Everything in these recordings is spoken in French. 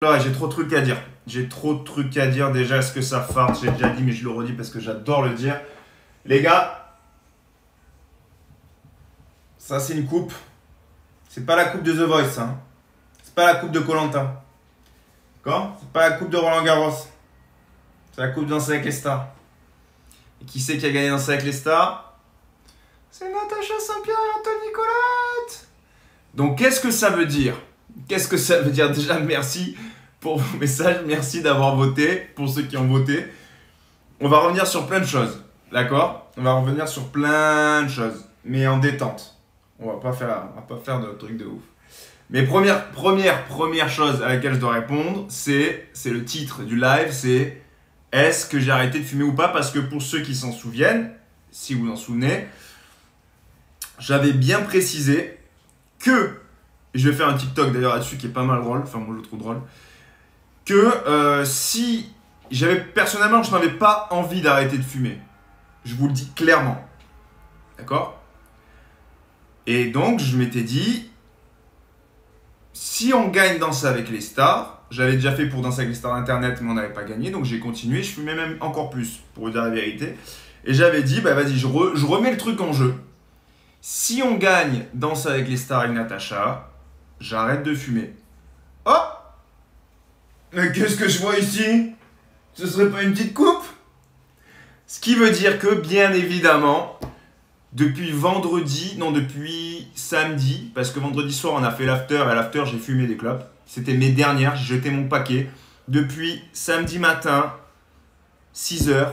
Là, j'ai trop de trucs à dire. J'ai trop de trucs à dire. Déjà, est-ce que ça farte? J'ai déjà dit, mais je le redis parce que j'adore le dire. Les gars, ça c'est une coupe. C'est pas la coupe de The Voice, hein. C'est pas la coupe de koh. D'accord? C'est pas la coupe de Roland Garros. C'est la coupe de Danser avec les stars. Et qui c'est qui a gagné Danser avec les stars? C'est Natacha Saint-Pierre et Anthony Colette. Donc, qu'est-ce que ça veut dire? Qu'est-ce que ça veut dire? Déjà, merci pour vos messages. Merci d'avoir voté, pour ceux qui ont voté. On va revenir sur plein de choses. D'accord? On va revenir sur plein de choses. Mais en détente. On va pas faire de trucs de ouf. Mais première chose à laquelle je dois répondre, c'est le titre du live, c'est est-ce que j'ai arrêté de fumer ou pas? Parce que pour ceux qui s'en souviennent, si vous en souvenez, j'avais bien précisé que, et je vais faire un TikTok d'ailleurs là-dessus qui est pas mal drôle, enfin moi je le trouve drôle, que si personnellement je n'avais pas envie d'arrêter de fumer, je vous le dis clairement, d'accord? Et donc je m'étais dit, si on gagne Danser avec les stars, j'avais déjà fait pour Danser avec les stars internet mais on n'avait pas gagné, donc j'ai continué, je fumais même encore plus pour vous dire la vérité, et j'avais dit bah vas-y je remets le truc en jeu. Si on gagne Danser avec les stars avec Natacha, j'arrête de fumer. Oh! Mais qu'est-ce que je vois ici? Ce serait pas une petite coupe? Ce qui veut dire que, bien évidemment, depuis samedi, parce que vendredi soir on a fait l'after, et à l'after j'ai fumé des clopes. C'était mes dernières, j'ai jeté mon paquet. Depuis samedi matin, 6h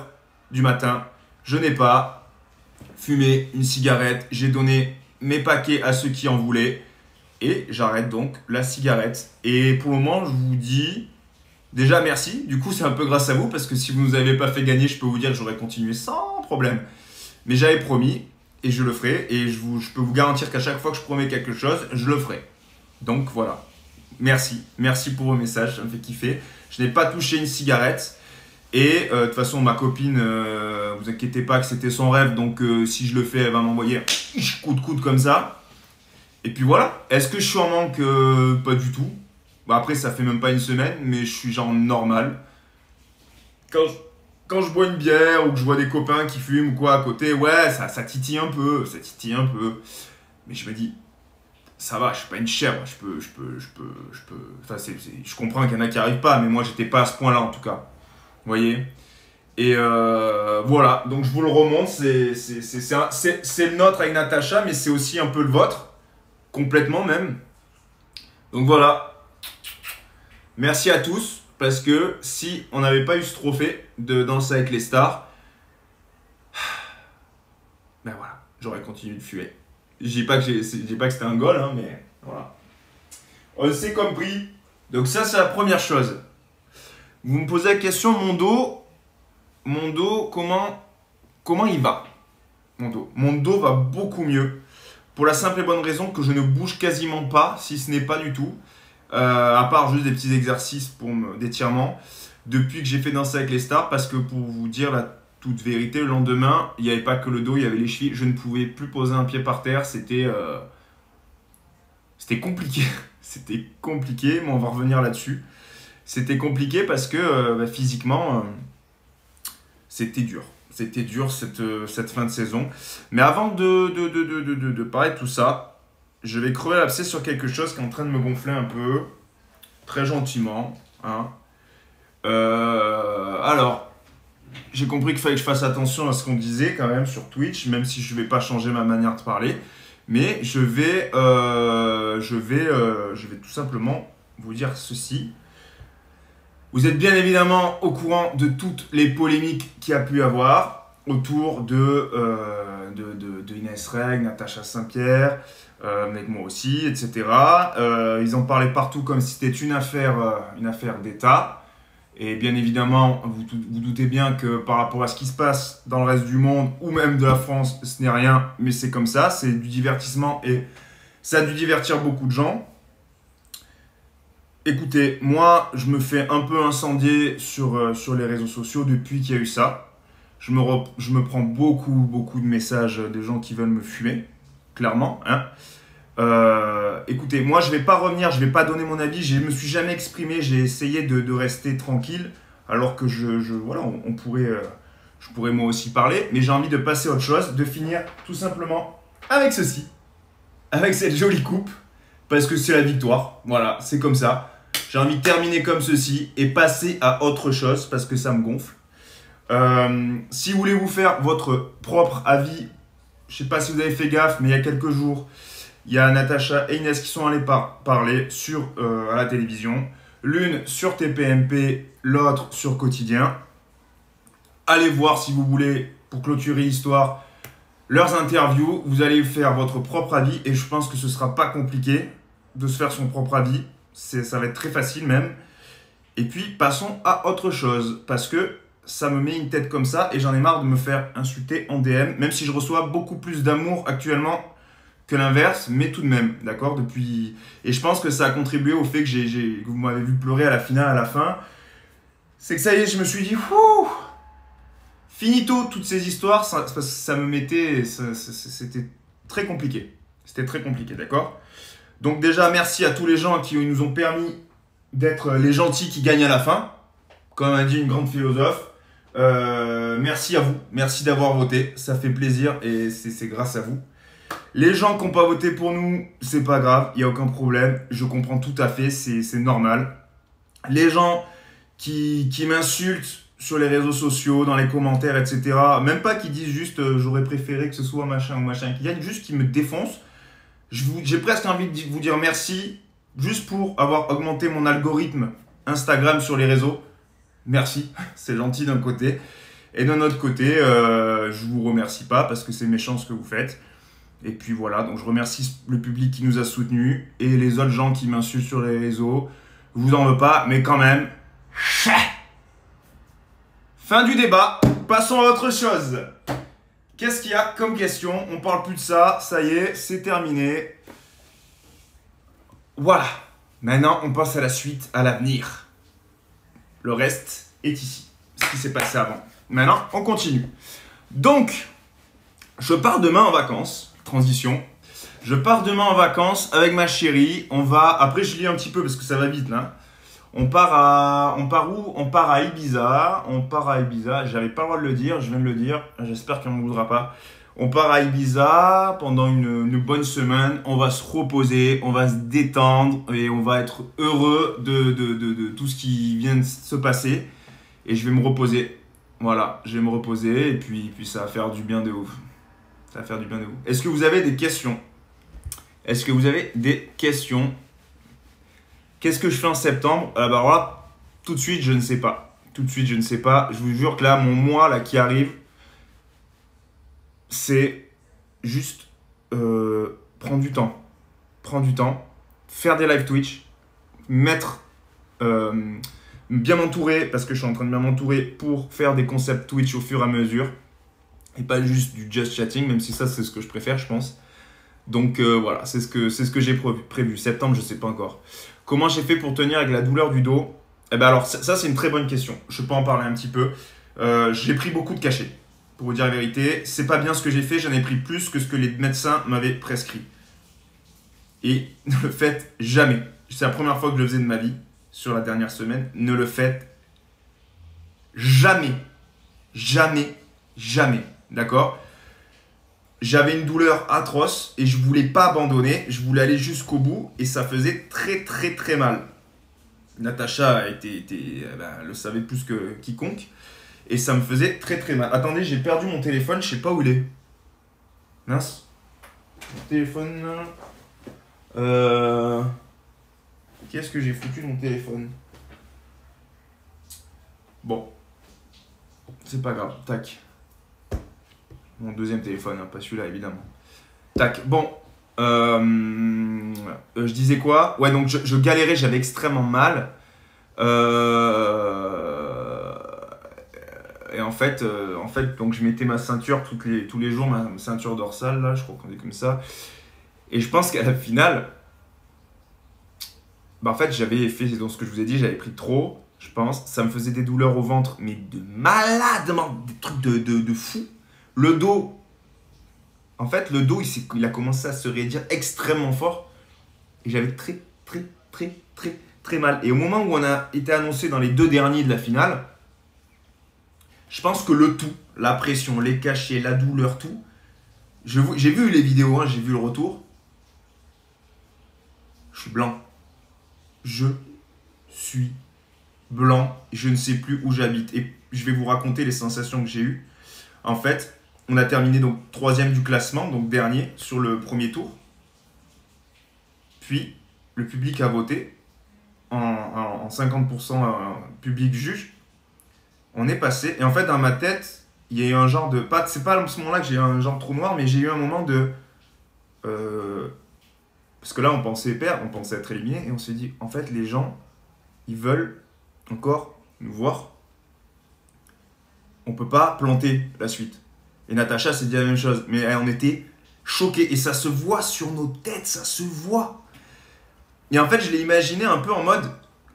du matin, je n'ai pas fumé une cigarette. J'ai donné mes paquets à ceux qui en voulaient. Et j'arrête donc la cigarette. Et pour le moment, je vous dis déjà merci. Du coup, c'est un peu grâce à vous parce que si vous ne nous avez pas fait gagner, je peux vous dire que j'aurais continué sans problème. Mais j'avais promis et je le ferai. Et je peux vous garantir qu'à chaque fois que je promets quelque chose, je le ferai. Donc voilà. Merci. Merci pour vos messages. Ça me fait kiffer. Je n'ai pas touché une cigarette. Et de toute façon, ma copine, vous inquiétez pas que c'était son rêve. Donc si je le fais, elle va m'envoyer coup de coude comme ça. Et puis voilà, est-ce que je suis en manque? Pas du tout. Bon, après, ça fait même pas une semaine, mais je suis genre normal. Quand je bois une bière ou que je vois des copains qui fument ou quoi à côté, ouais, ça titille un peu, Mais je me dis, ça va, je suis pas une chèvre, je peux. Enfin, je comprends qu'il y en a qui arrivent pas, mais moi, j'étais pas à ce point-là en tout cas. Vous voyez? Et voilà, donc je vous le remonte, c'est le nôtre avec Natacha, mais c'est aussi un peu le vôtre. Complètement même. Donc voilà. Merci à tous. Parce que si on n'avait pas eu ce trophée de Danser avec les stars, ben voilà, j'aurais continué de fumer. Je dis pas que c'était un goal, hein, mais voilà. On s'est compris. Donc ça, c'est la première chose. Vous me posez la question, mon dos, comment il va? Mon dos va beaucoup mieux. Pour la simple et bonne raison que je ne bouge quasiment pas, si ce n'est pas du tout, à part juste des petits exercices d'étirement, depuis que j'ai fait Danser avec les stars, parce que pour vous dire la toute vérité, le lendemain, il n'y avait pas que le dos, il y avait les chevilles, je ne pouvais plus poser un pied par terre, c'était compliqué, c'était compliqué, mais on va revenir là-dessus. C'était compliqué parce que physiquement, c'était dur. C'était dur cette fin de saison. Mais avant de parler de tout ça, je vais crever l'abcès sur quelque chose qui est en train de me gonfler un peu. Très gentiment. Hein. Alors, j'ai compris qu'il fallait que je fasse attention à ce qu'on disait quand même sur Twitch, même si je ne vais pas changer ma manière de parler. Mais je vais tout simplement vous dire ceci. Vous êtes bien évidemment au courant de toutes les polémiques qu'il y a pu y avoir autour de Inès Reg, Natacha Saint-Pierre, avec moi aussi, etc. Ils en parlaient partout comme si c'était une affaire d'État. Et bien évidemment, vous doutez bien que par rapport à ce qui se passe dans le reste du monde ou même de la France, ce n'est rien, mais c'est comme ça, c'est du divertissement et ça a dû divertir beaucoup de gens. Écoutez, moi, je me fais un peu incendier sur les réseaux sociaux depuis qu'il y a eu ça. Je me prends beaucoup de messages des gens qui veulent me fumer, clairement. Hein. Écoutez, moi je vais pas revenir, je vais pas donner mon avis, je me suis jamais exprimé, j'ai essayé de rester tranquille, alors que voilà, on pourrait, je pourrais moi aussi parler, mais j'ai envie de passer à autre chose, de finir tout simplement avec ceci, avec cette jolie coupe, parce que c'est la victoire, voilà, c'est comme ça. J'ai envie de terminer comme ceci et passer à autre chose, parce que ça me gonfle. Si vous voulez vous faire votre propre avis, je sais pas si vous avez fait gaffe, mais il y a quelques jours, il y a Natacha et Inès qui sont allées parler à la télévision. L'une sur TPMP, l'autre sur Quotidien. Allez voir si vous voulez, pour clôturer l'histoire, leurs interviews. Vous allez faire votre propre avis et je pense que ce ne sera pas compliqué de se faire son propre avis. Ça va être très facile même. Et puis, passons à autre chose parce que ça me met une tête comme ça et j'en ai marre de me faire insulter en DM, même si je reçois beaucoup plus d'amour actuellement que l'inverse, mais tout de même, d'accord, Et je pense que ça a contribué au fait que vous m'avez vu pleurer à la finale, à la fin. C'est que ça y est, je me suis dit, ouh, finito, toutes ces histoires, ça me mettait... C'était très compliqué. C'était très compliqué, d'accord. Donc déjà, merci à tous les gens qui nous ont permis d'être les gentils qui gagnent à la fin, comme a dit une grande philosophe. Merci à vous, merci d'avoir voté, ça fait plaisir et c'est grâce à vous. Les gens qui n'ont pas voté pour nous, c'est pas grave, il n'y a aucun problème, je comprends tout à fait, c'est normal. Les gens qui m'insultent sur les réseaux sociaux, dans les commentaires, etc., même pas qui disent juste j'aurais préféré que ce soit machin ou machin qui gagne, juste qui me défoncent, j'ai presque envie de vous dire merci, juste pour avoir augmenté mon algorithme Instagram sur les réseaux. Merci, c'est gentil d'un côté. Et d'un autre côté, je vous remercie pas parce que c'est méchant ce que vous faites. Et puis voilà, donc je remercie le public qui nous a soutenus et les autres gens qui m'insultent sur les réseaux. Je vous en veux pas, mais quand même. Fin du débat, passons à autre chose. Qu'est-ce qu'il y a comme question? On parle plus de ça, ça y est, c'est terminé. Voilà, maintenant on passe à la suite, à l'avenir. Le reste est ici, ce qui s'est passé avant. Maintenant, on continue. Donc, je pars demain en vacances. Transition. Je pars demain en vacances avec ma chérie. Après je lis un petit peu parce que ça va vite là. On part où? On part à Ibiza. J'avais pas le droit de le dire, je viens de le dire. J'espère qu'elle ne me voudra pas. On part à Ibiza pendant une bonne semaine. On va se reposer, on va se détendre et on va être heureux de tout ce qui vient de se passer. Et je vais me reposer. Voilà, je vais me reposer et puis ça va faire du bien de ouf. Ça va faire du bien de ouf. Est-ce que vous avez des questions? Qu'est-ce que je fais en septembre? Alors là, tout de suite, je ne sais pas. Je vous jure que là, mon mois là, qui arrive, c'est juste prendre du temps. Faire des live Twitch. Bien m'entourer, parce que je suis en train de bien m'entourer pour faire des concepts Twitch au fur et à mesure. Et pas juste du just chatting, même si ça, c'est ce que je préfère, je pense. Donc voilà, c'est ce que j'ai prévu. Septembre, je ne sais pas encore. Comment j'ai fait pour tenir avec la douleur du dos? Eh ben alors, ça, c'est une très bonne question. Je peux en parler un petit peu. J'ai pris beaucoup de cachets. Pour vous dire la vérité, c'est pas bien ce que j'ai fait. J'en ai pris plus que ce que les médecins m'avaient prescrit. Et ne le faites jamais. C'est la première fois que je le faisais de ma vie, sur la dernière semaine. Ne le faites jamais. D'accord? J'avais une douleur atroce et je voulais pas abandonner, je voulais aller jusqu'au bout et ça faisait très très très mal. Natacha le savait plus que quiconque et ça me faisait très très mal. Attendez, j'ai perdu mon téléphone, je sais pas où il est. Mince. Mon téléphone. Qu'est-ce que j'ai foutu de mon téléphone? Bon. C'est pas grave, tac. Mon deuxième téléphone, hein, pas celui-là évidemment. Tac, bon. Je disais quoi? Ouais, donc je galérais, j'avais extrêmement mal. Et en fait, donc je mettais ma ceinture tous les jours, ma ceinture dorsale, là, je crois qu'on dit comme ça. Et je pense qu'à la finale, en fait, j'avais fait dans ce que je vous ai dit, j'avais pris trop, je pense. Ça me faisait des douleurs au ventre, mais de malade, des trucs de fou. Le dos, En fait, le dos, il a commencé à se raidir extrêmement fort. Et j'avais très, très, très, très, très mal. Et au moment où on a été annoncé dans les 2 derniers de la finale, je pense que le tout, la pression, les cachets, la douleur, tout, j'ai vu les vidéos, hein, j'ai vu le retour. Je suis blanc. Je suis blanc. Je ne sais plus où j'habite. Et je vais vous raconter les sensations que j'ai eues. En fait, on a terminé donc 3e du classement, donc dernier sur le premier tour. Puis, le public a voté en 50% public juge. On est passé. Et en fait, dans ma tête, il y a eu un genre de... C'est pas à ce moment-là que j'ai eu un genre de trou noir, mais j'ai eu un moment de... parce que là, on pensait perdre, on pensait être éliminé. Et on s'est dit, en fait, les gens, ils veulent encore nous voir. On peut pas planter la suite. Et Natacha s'est dit la même chose. Mais on était choqués. Et ça se voit sur nos têtes, ça se voit. Et en fait, je l'ai imaginé un peu en mode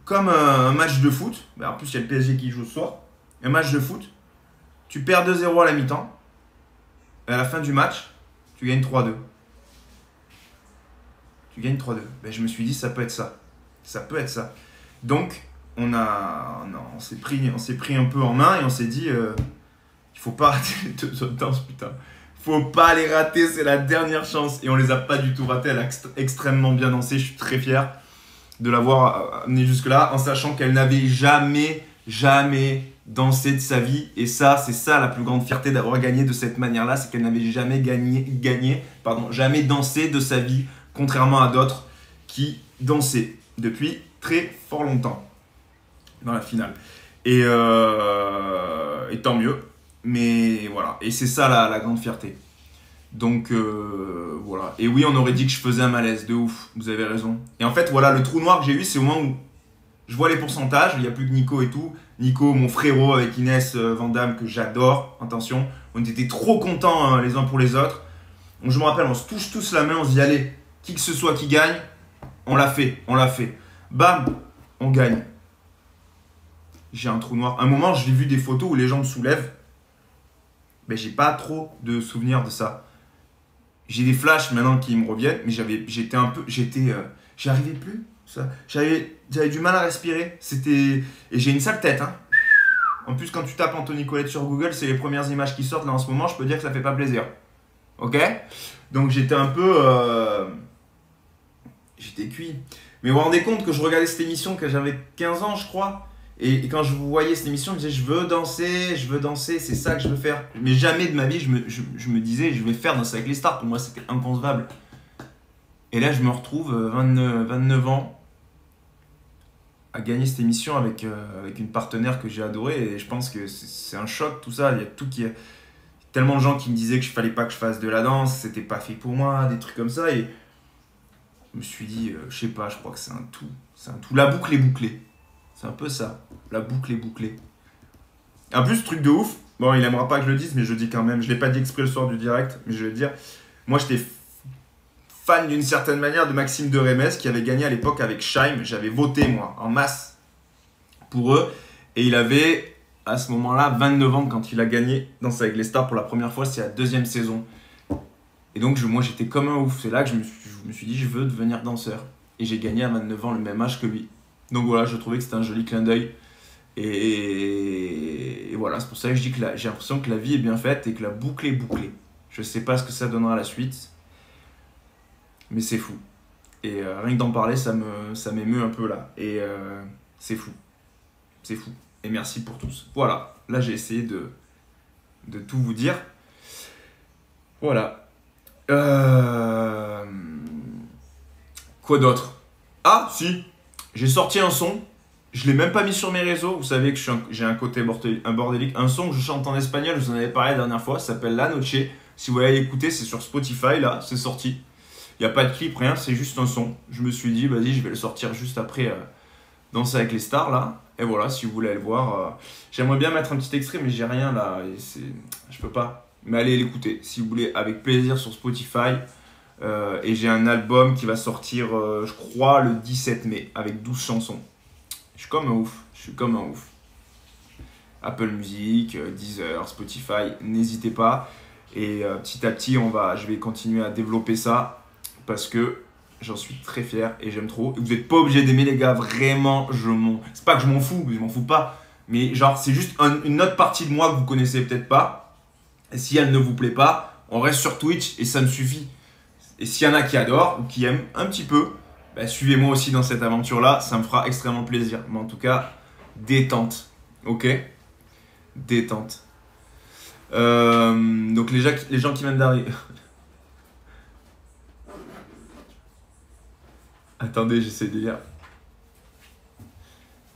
comme un match de foot. En plus, il y a le PSG qui joue ce soir. Un match de foot. Tu perds 2-0 à la mi-temps. Et à la fin du match, tu gagnes 3-2. Tu gagnes 3-2. Ben, je me suis dit, ça peut être ça. Ça peut être ça. Donc, on s'est pris un peu en main et on s'est dit, il faut pas rater les 2 autres danses, putain. Faut pas les rater, c'est la dernière chance. Et on les a pas du tout ratés. Elle a extrêmement bien dansé. Je suis très fier de l'avoir amenée jusque-là, en sachant qu'elle n'avait jamais dansé de sa vie. Et ça, c'est ça la plus grande fierté d'avoir gagné de cette manière-là, c'est qu'elle n'avait jamais jamais dansé de sa vie, contrairement à d'autres qui dansaient depuis très fort longtemps dans la finale. Et tant mieux. Mais voilà, et c'est ça la grande fierté. Donc voilà. Et oui, on aurait dit que je faisais un malaise, de ouf, vous avez raison. Et en fait, voilà, le trou noir que j'ai eu, c'est au moment où je vois les pourcentages, il n'y a plus que Nico et tout. Nico, mon frérot avec Inès Vandamme, que j'adore, attention. On était trop contents les uns pour les autres. Donc, je me rappelle, on se touche tous la main, on se dit, allez, qui que ce soit qui gagne, on l'a fait. Bam, on gagne. J'ai un trou noir. À un moment, j'ai vu des photos où les gens me soulèvent. Ben, j'ai pas trop de souvenirs de ça. J'ai des flashs maintenant qui me reviennent, mais j'y arrivais plus. J'avais du mal à respirer. Et j'ai une sale tête. Hein. En plus, quand tu tapes Anthony Colette sur Google, c'est les premières images qui sortent. Là, en ce moment, je peux dire que ça fait pas plaisir. Ok? Donc, j'étais un peu... J'étais cuit. Mais vous vous rendez compte que je regardais cette émission quand j'avais 15 ans, je crois. Et quand je voyais cette émission, je me disais, je veux danser, c'est ça que je veux faire. Mais jamais de ma vie, je me disais, je vais faire Danser avec les stars. Pour moi, c'était inconcevable. Et là, je me retrouve 29 ans à gagner cette émission avec une partenaire que j'ai adorée. Et je pense que c'est un choc, tout ça. Il y a tout qui est... Tellement de gens qui me disaient que je fallait pas que je fasse de la danse, c'était pas fait pour moi, des trucs comme ça. Et je me suis dit, je sais pas, je crois que c'est un tout. C'est un tout. La boucle est bouclée. C'est un peu ça. La boucle est bouclée. En plus, truc de ouf. Bon, il aimera pas que je le dise, mais je le dis quand même. Je l'ai pas dit exprès le soir du direct, mais je vais le dire. Moi, j'étais fan d'une certaine manière de Maxime de Rémez, qui avait gagné à l'époque avec Scheim. J'avais voté, moi, en masse pour eux. Et il avait, à ce moment-là, 29 ans quand il a gagné Danser avec les stars pour la première fois. C'est la 2e saison. Et donc, moi, j'étais comme un ouf. C'est là que je me suis dit, je veux devenir danseur. Et j'ai gagné à 29 ans, le même âge que lui. Donc voilà, je trouvais que c'était un joli clin d'œil. Et voilà, c'est pour ça que je dis que j'ai l'impression que la vie est bien faite et que la boucle est bouclée. Je sais pas ce que ça donnera à la suite, mais c'est fou. Et rien que d'en parler, ça m'émeut un peu là. Et c'est fou. C'est fou. Et merci pour tous. Voilà, là j'ai essayé de tout vous dire. Voilà. Quoi d'autre? Ah, si! J'ai sorti un son, je l'ai même pas mis sur mes réseaux. Vous savez que j'ai un côté bordélique. Un son que je chante en espagnol, je vous en avais parlé la dernière fois, ça s'appelle La Noche. Si vous voulez aller écouter, c'est sur Spotify, là, c'est sorti. Il n'y a pas de clip, rien, c'est juste un son. Je me suis dit, vas-y, je vais le sortir juste après Danser avec les stars, là. Et voilà, si vous voulez aller le voir. J'aimerais bien mettre un petit extrait, mais j'ai rien là. Je peux pas. Mais allez l'écouter, si vous voulez, avec plaisir sur Spotify. Et j'ai un album qui va sortir, je crois, le 17 mai, avec 12 chansons. Je suis comme un ouf. Apple Music, Deezer, Spotify, n'hésitez pas. Et petit à petit, je vais continuer à développer ça parce que j'en suis très fier et j'aime trop. Vous n'êtes pas obligé d'aimer les gars, vraiment, c'est pas que je m'en fous pas. Mais genre, c'est juste une autre partie de moi que vous connaissez peut-être pas. Et si elle ne vous plaît pas, on reste sur Twitch et ça me suffit. Et s'il y en a qui adorent ou qui aiment un petit peu, bah, suivez-moi aussi dans cette aventure-là, ça me fera extrêmement plaisir. Mais en tout cas, détente, ok? Détente. Donc les gens qui viennent d'arriver. Attendez, j'essaie de lire.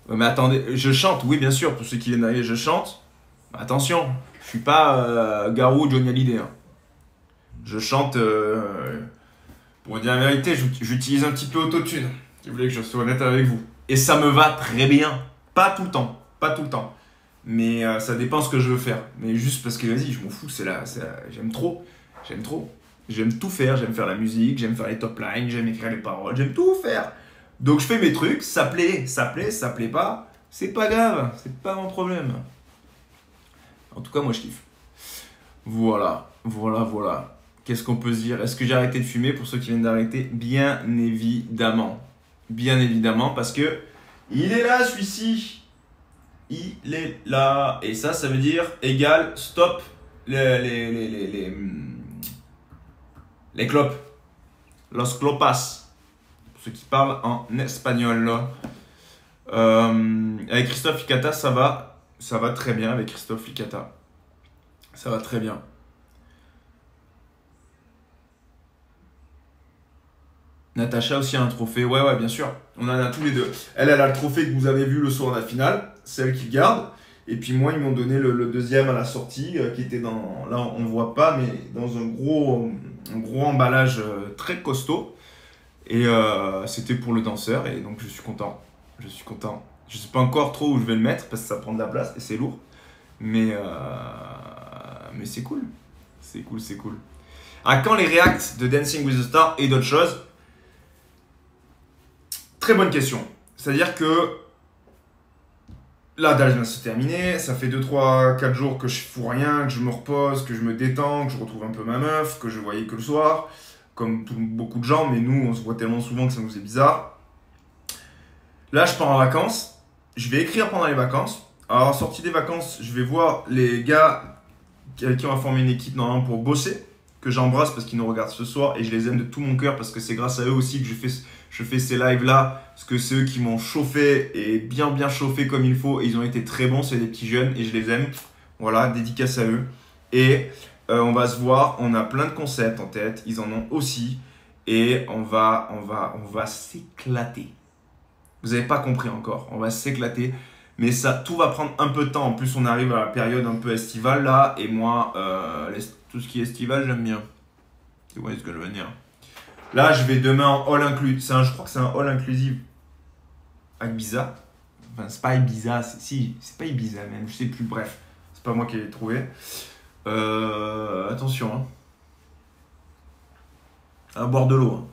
Ouais, mais attendez, je chante, oui bien sûr, pour ceux qui viennent d'arriver, je chante. Attention, je suis pas Garou ou Johnny Hallyday. Hein. Je chante, pour dire la vérité, j'utilise un petit peu autotune. Si vous voulez que je sois honnête avec vous. Et ça me va très bien. Pas tout le temps, pas tout le temps. Mais ça dépend ce que je veux faire. Mais juste parce que vas-y, je m'en fous, j'aime trop. J'aime trop. J'aime tout faire, j'aime faire la musique, j'aime faire les top lines, j'aime écrire les paroles, j'aime tout faire. Donc je fais mes trucs, ça plaît, ça plaît pas, c'est pas grave, c'est pas mon problème. En tout cas, moi je kiffe. Voilà. Qu'est-ce qu'on peut se dire? Est-ce que j'ai arrêté de fumer pour ceux qui viennent d'arrêter? Bien évidemment. Bien évidemment, parce que il est là celui-ci. Il est là. Et ça veut dire égal, stop les clopes. Los clopas. Pour ceux qui parlent en espagnol. Avec Christophe Licata, ça va très bien avec Christophe Licata. Ça va très bien. Natacha aussi a un trophée. Ouais, bien sûr. On en a tous les deux. Elle a le trophée que vous avez vu le soir de la finale. C'est elle qui le garde. Et puis moi, ils m'ont donné le deuxième à la sortie, qui était dans... Là, on ne voit pas, mais dans un gros emballage très costaud. Et c'était pour le danseur. Et donc, je suis content. Je ne sais pas encore trop où je vais le mettre, parce que ça prend de la place et c'est lourd. Mais c'est cool. C'est cool. À quand les reacts de Dancing with the Stars et d'autres choses? Très bonne question. C'est-à-dire que là, Dals vient de se terminer. Ça fait 2, 3, 4 jours que je fous rien, que je me repose, que je me détends, que je retrouve un peu ma meuf, que je voyais que le soir, comme beaucoup de gens, mais nous, on se voit tellement souvent que ça nous est bizarre. Là, je pars en vacances. Je vais écrire pendant les vacances. Alors, en sortie des vacances, je vais voir les gars avec qui on va former une équipe normalement pour bosser, que j'embrasse parce qu'ils nous regardent ce soir et je les aime de tout mon cœur parce que c'est grâce à eux aussi que je fais ces lives là, parce que c'est eux qui m'ont chauffé et bien chauffé comme il faut et ils ont été très bons, c'est des petits jeunes et je les aime. Voilà, dédicace à eux. Et on va se voir, on a plein de concepts en tête, ils en ont aussi et on va s'éclater. Vous n'avez pas compris encore, on va s'éclater. Mais ça, tout va prendre un peu de temps. En plus, on arrive à la période un peu estivale là. Et moi, tout ce qui est estival, j'aime bien. Vous voyez ce que je veux dire. Là, je vais demain en all inclus. Je crois que c'est un all inclusive à Ibiza. Enfin, c'est pas Ibiza. C'est pas Ibiza même. Je sais plus. Bref, c'est pas moi qui l'ai trouvé. Attention. Hein. À boire de l'eau. Hein.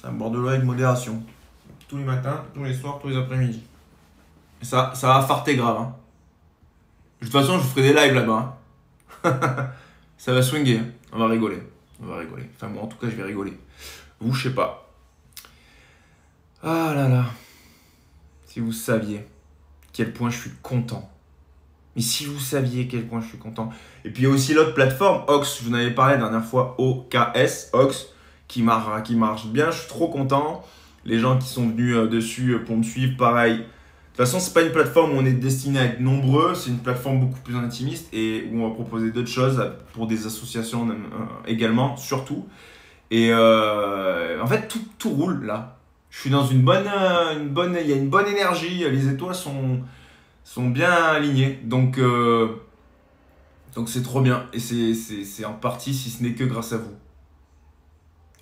À boire de l'eau avec modération. Tous les matins, tous les soirs, tous les après-midi. Ça va farter grave. Hein. De toute façon, je vous ferai des lives là-bas. Hein. Ça va swinguer. Hein. On va rigoler. Enfin, moi, en tout cas, je vais rigoler. Vous, je sais pas. Ah là là. Si vous saviez quel point je suis content. Mais si vous saviez quel point je suis content. Et puis, il y a aussi l'autre plateforme, Ox. Je vous en avais parlé la dernière fois. OKS, Ox, qui marche bien. Je suis trop content. Les gens qui sont venus dessus pour me suivre, pareil. De toute façon, c'est pas une plateforme où on est destiné à être nombreux, c'est une plateforme beaucoup plus intimiste et où on va proposer d'autres choses pour des associations également, surtout. Et en fait, tout roule là. Je suis dans il y a une bonne énergie, les étoiles sont bien alignées, donc c'est trop bien. Et c'est en partie, si ce n'est que grâce à vous.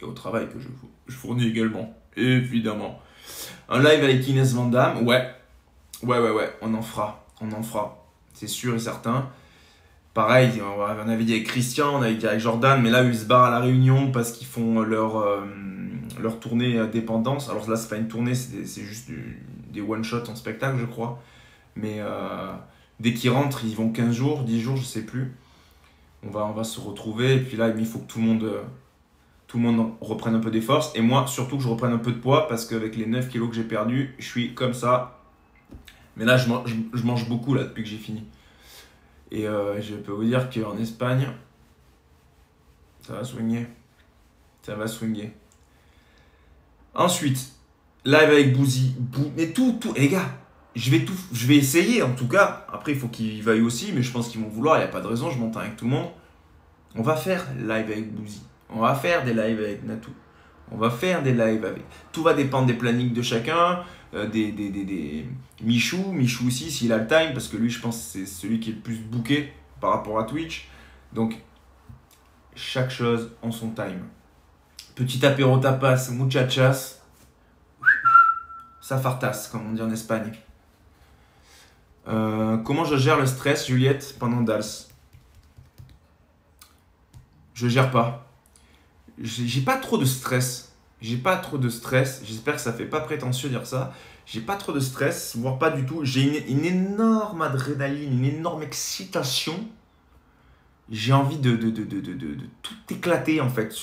Et au travail que je fournis également, évidemment. Un live avec Inès Van Damme, ouais, on en fera, c'est sûr et certain. Pareil, on avait dit avec Christian, on avait dit avec Jordan, mais là, ils se barrent à la Réunion parce qu'ils font leur tournée dépendance. Alors là, c'est pas une tournée, c'est juste des one-shots en spectacle, je crois. Mais dès qu'ils rentrent, ils vont 15 jours, 10 jours, je sais plus. on va se retrouver. Et puis là, il faut que tout le monde reprenne un peu des forces. Et moi, surtout que je reprenne un peu de poids parce qu'avec les 9 kilos que j'ai perdus, je suis comme ça. Mais là, je mange beaucoup là depuis que j'ai fini. Et je peux vous dire qu'en Espagne, ça va swinguer. Ça va swinguer. Ensuite, live avec Bouzy. Mais tout. Les gars, je vais essayer en tout cas. Après, il faut qu'ils vaillent aussi, mais je pense qu'ils vont vouloir. Il n'y a pas de raison, je m'entends avec tout le monde. On va faire live avec Bouzy. On va faire des lives avec Natou. On va faire des lives avec. Tout va dépendre des plannings de chacun. Des Michou aussi, s'il a le time, parce que lui, je pense que c'est celui qui est le plus booké par rapport à Twitch. Donc, chaque chose en son time. Petit apéro tapas, muchachas. Ça fartasse, comme on dit en Espagne. Comment je gère le stress, Juliette, pendant Dals? Je gère pas. J'ai pas trop de stress. J'espère que ça fait pas prétentieux de dire ça. J'ai pas trop de stress, voire pas du tout. J'ai une énorme adrénaline, une énorme excitation. J'ai envie de tout éclater en fait.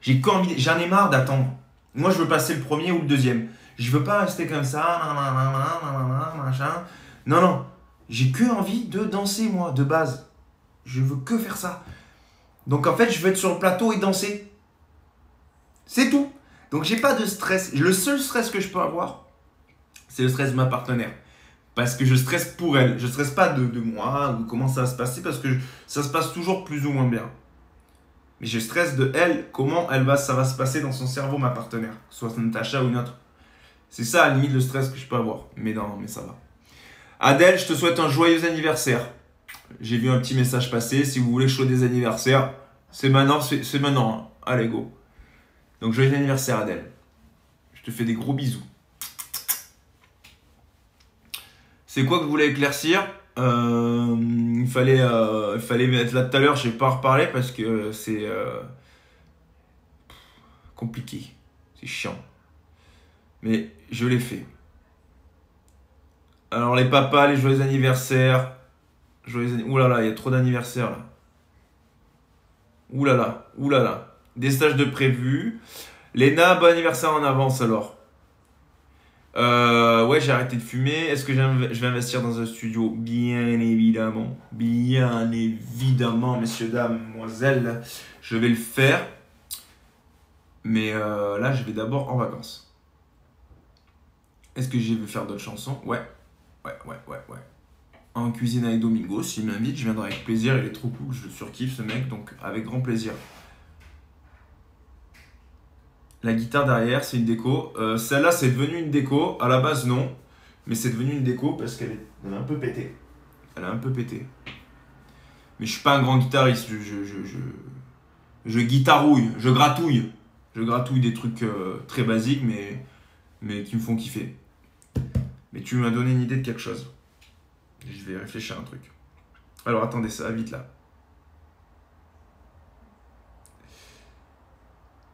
J'en ai marre d'attendre. Moi, je veux passer le premier ou le deuxième. Je veux pas rester comme ça. Machin. Non. J'ai que envie de danser, moi, de base. Je veux que faire ça. Donc en fait, je veux être sur le plateau et danser. C'est tout. Donc j'ai pas de stress. Le seul stress que je peux avoir, c'est le stress de ma partenaire. Parce que je stresse pour elle. Je stresse pas de moi ou comment ça va se passer parce que ça se passe toujours plus ou moins bien. Mais je stresse de elle, comment ça va se passer dans son cerveau, ma partenaire. Que ce soit Natacha ou une autre. C'est ça, à la limite, le stress que je peux avoir. Mais non, mais ça va. Adèle, je te souhaite un joyeux anniversaire. J'ai vu un petit message passer. Si vous voulez que je sois des anniversaires, c'est maintenant. Hein. Allez, go. Donc, joyeux anniversaire, Adèle. Je te fais des gros bisous. C'est quoi que vous voulez éclaircir? Il fallait être là tout à l'heure. Je n'ai pas reparlé parce que c'est compliqué. C'est chiant. Mais je l'ai fait. Alors, les papas, les joyeux anniversaires. Ouh là là, il y a trop d'anniversaires là. Ouh là là. Des stages de prévus. Léna, bon anniversaire en avance alors. Ouais, j'ai arrêté de fumer. Est-ce que je vais investir dans un studio? Bien évidemment. Bien évidemment, messieurs, dames, mesdemoiselles. Je vais le faire. Mais là, je vais d'abord en vacances. Est-ce que je vais faire d'autres chansons? Ouais. En cuisine avec Domingo, s'il m'invite, je viendrai avec plaisir. Il est trop cool, je le surkiffe ce mec, donc avec grand plaisir. La guitare derrière, c'est une déco. Celle-là, c'est devenu une déco. À la base, non. Mais c'est devenu une déco parce qu'elle est un peu pétée. Elle a un peu pété. Mais je suis pas un grand guitariste. Je guitarouille, je gratouille. Je gratouille des trucs très basiques, mais qui me font kiffer. Mais tu m'as donné une idée de quelque chose. Je vais réfléchir à un truc. Alors attendez, ça va vite là.